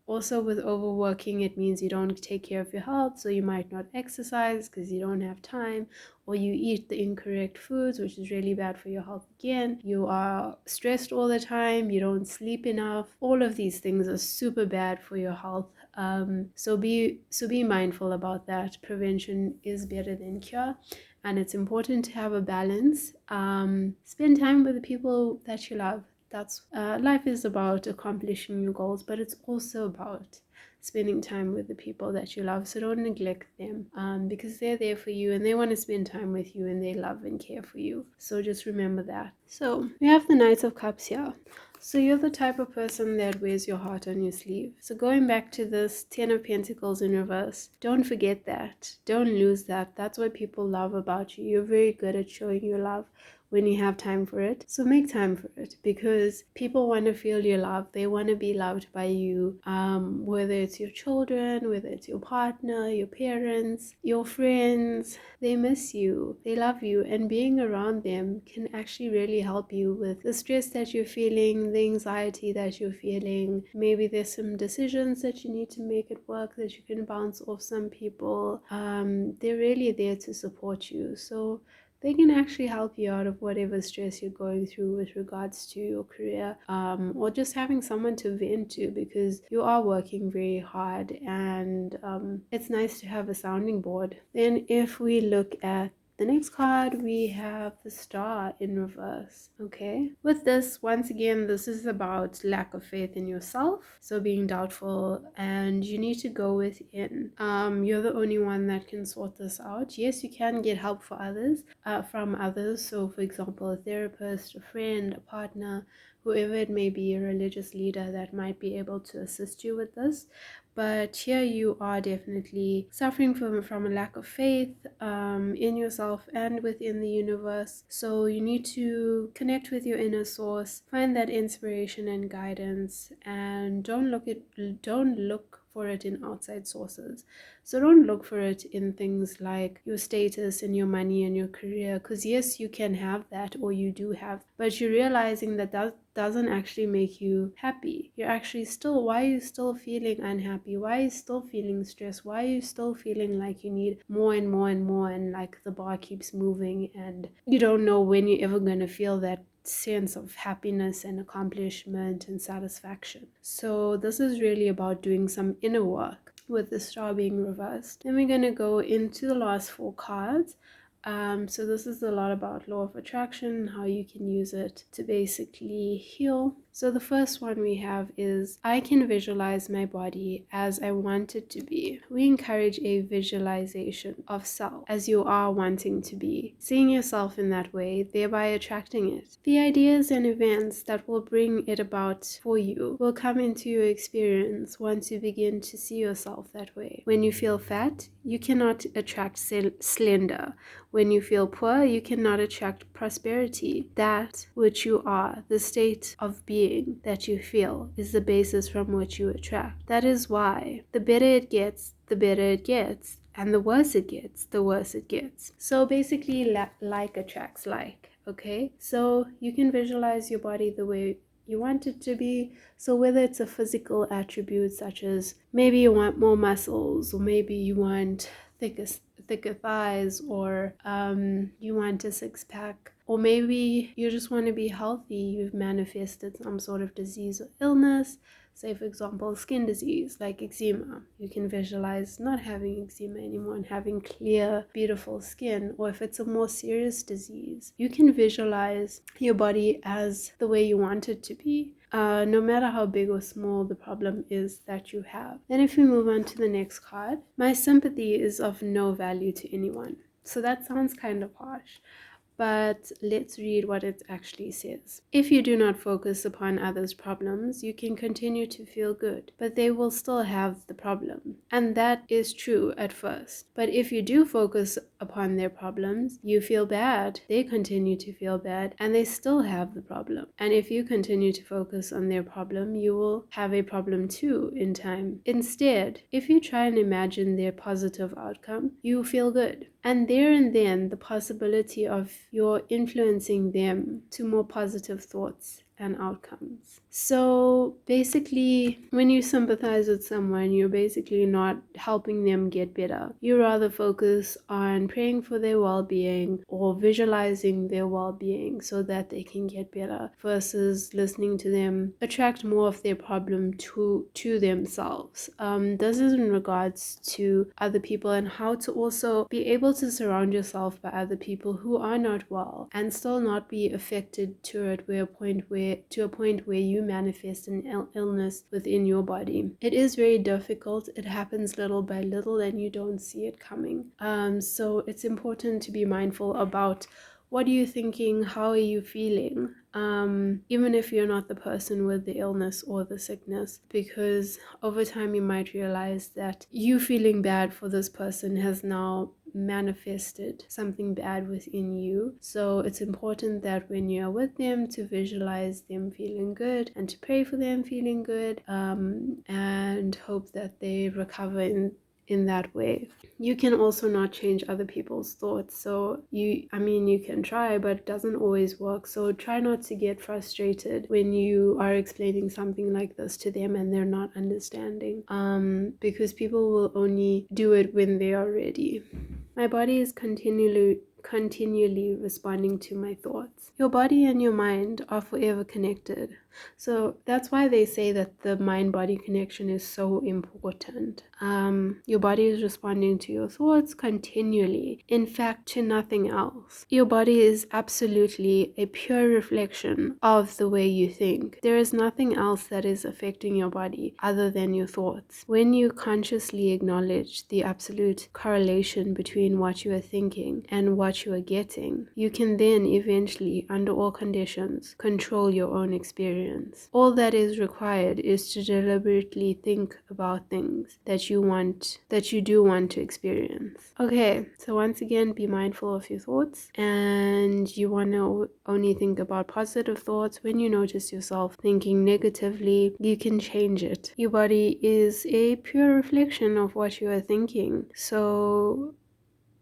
also with overworking, it means you don't take care of your health, so you might not exercise because you don't have time, or you eat the incorrect foods, which is really bad for your health again. You are stressed all the time, you don't sleep enough. All of these things are super bad for your health. So be mindful about that. Prevention is better than cure, and it's important to have a balance. Spend time with the people that you love. That's life is about accomplishing your goals, but it's also about spending time with the people that you love. So don't neglect them, because they're there for you and they want to spend time with you and they love and care for you. So just remember that. So we have the Knight of Cups here. So you're the type of person that wears your heart on your sleeve. So going back to this Ten of Pentacles in reverse, don't forget that. Don't lose that. That's what people love about you. You're very good at showing your love when you have time for it. So make time for it, because people want to feel your love. They want to be loved by you, whether it's your children, whether it's your partner, your parents, your friends. They miss you, they love you, and being around them can actually really help you with the stress that you're feeling, the anxiety that you're feeling. Maybe there's some decisions that you need to make at work that you can bounce off some people. They're really there to support you. So they can actually help you out of whatever stress you're going through with regards to your career, or just having someone to vent to, because you are working very hard, and it's nice to have a sounding board. Then if we look at the next card, we have the Star in reverse. Okay, with this, once again, this is about lack of faith in yourself, so being doubtful, and you need to go within. You're the only one that can sort this out. Yes, you can get help for others, from others. So for example, a therapist, a friend, a partner, whoever it may be, a religious leader that might be able to assist you with this. But here you are definitely suffering from a lack of faith in yourself and within the universe. So you need to connect with your inner source, find that inspiration and guidance, and don't look for it in outside sources. So don't look for it in things like your status and your money and your career, because yes, you can have that, or you do have, but you're realizing that that doesn't actually make you happy. You're actually still, why are you still feeling unhappy? Why are you still feeling stressed? Why are you still feeling like you need more and more and more, and like the bar keeps moving, and you don't know when you're ever going to feel that sense of happiness and accomplishment and satisfaction? So this is really about doing some inner work with the Star being reversed. Then we're going to go into the last 4 cards. So this is a lot about law of attraction, how you can use it to basically heal. So the first one we have is, I can visualize my body as I want it to be. We encourage a visualization of self as you are wanting to be, seeing yourself in that way, thereby attracting it. The ideas and events that will bring it about for you will come into your experience once you begin to see yourself that way. When you feel fat, you cannot attract slender. When you feel poor, you cannot attract prosperity. That which you are, the state of being that you feel, is the basis from which you attract. That is why the better it gets, the better it gets, and the worse it gets, the worse it gets. So basically, like attracts like, okay? So you can visualize your body the way you want it to be. So whether it's a physical attribute such as maybe you want more muscles, or maybe you want thicker thighs, or you want a six-pack, or maybe you just want to be healthy, you've manifested some sort of disease or illness, say for example skin disease like eczema. You can visualize not having eczema anymore and having clear, beautiful skin. Or if it's a more serious disease, you can visualize your body as the way you want it to be, no matter how big or small the problem is that you have. Then if we move on to the next card, my sympathy is of no value to anyone. So that sounds kind of harsh, but let's read what it actually says. If you do not focus upon others' problems, you can continue to feel good, but they will still have the problem. And that is true at first. But if you do focus upon their problems, you feel bad, they continue to feel bad, and they still have the problem. And if you continue to focus on their problem, you will have a problem too in time. Instead, if you try and imagine their positive outcome, you feel good. And there and then, the possibility of you're influencing them to more positive thoughts and outcomes. So basically, when you sympathize with someone, you're basically not helping them get better. You rather focus on praying for their well-being or visualizing their well-being so that they can get better, versus listening to them attract more of their problem to themselves. This is in regards to other people, and how to also be able to surround yourself by other people who are not well and still not be affected to it to a point where you manifest an illness within your body. It is very difficult. It happens little by little and you don't see it coming. So it's important to be mindful about what are you thinking, how are you feeling, even if you're not the person with the illness or the sickness, because over time you might realize that you feeling bad for this person has now manifested something bad within you. So it's important that when you're with them, to visualize them feeling good and to pray for them feeling good, and hope that they recover in that way. You can also not change other people's thoughts, so you can try, but it doesn't always work. So try not to get frustrated when you are explaining something like this to them and they're not understanding, because people will only do it when they are ready. My body is continually responding to my thoughts. Your body and your mind are forever connected. So that's why they say that the mind-body connection is so important. Your body is responding to your thoughts continually. In fact, to nothing else. Your body is absolutely a pure reflection of the way you think. There is nothing else that is affecting your body other than your thoughts. When you consciously acknowledge the absolute correlation between what you are thinking and what you are getting, you can then eventually, under all conditions, control your own experience. All that is required is to deliberately think about things that you do want to experience. Okay, so once again, be mindful of your thoughts, and you want to only think about positive thoughts. When you notice yourself thinking negatively, you can change it. Your body is a pure reflection of what you are thinking. So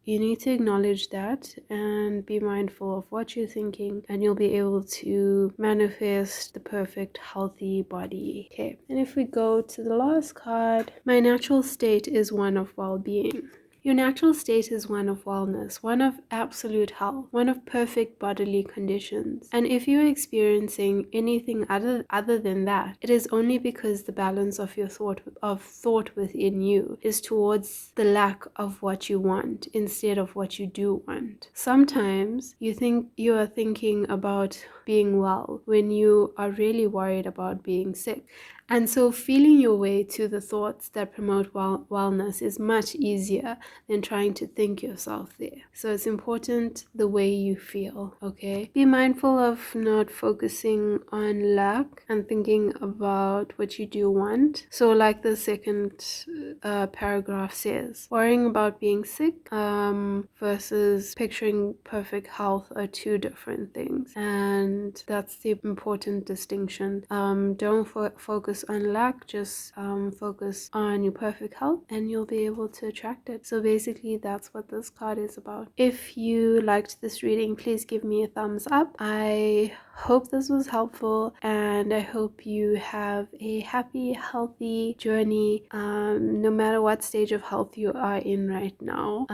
you need to acknowledge that and be mindful of what you're thinking, and you'll be able to manifest the perfect healthy body. Okay, and if we go to the last card, my natural state is one of well-being. Your natural state is one of wellness, one of absolute health, one of perfect bodily conditions. And if you're experiencing anything other than that, it is only because the balance of your thought within you is towards the lack of what you want instead of what you do want. Sometimes you think you are thinking about being well when you are really worried about being sick. And so feeling your way to the thoughts that promote wellness is much easier than trying to think yourself there. So it's important the way you feel, okay? Be mindful of not focusing on lack and thinking about what you do want. So like the second paragraph says, worrying about being sick versus picturing perfect health are two different things. And that's the important distinction. Don't focus on lack, just focus on your perfect health and you'll be able to attract it. So basically that's what this card is about. If you liked this reading, please give me a thumbs up. I hope this was helpful and I hope you have a happy, healthy journey, no matter what stage of health you are in right now.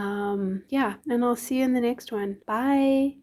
Yeah, and I'll see you in the next one. Bye.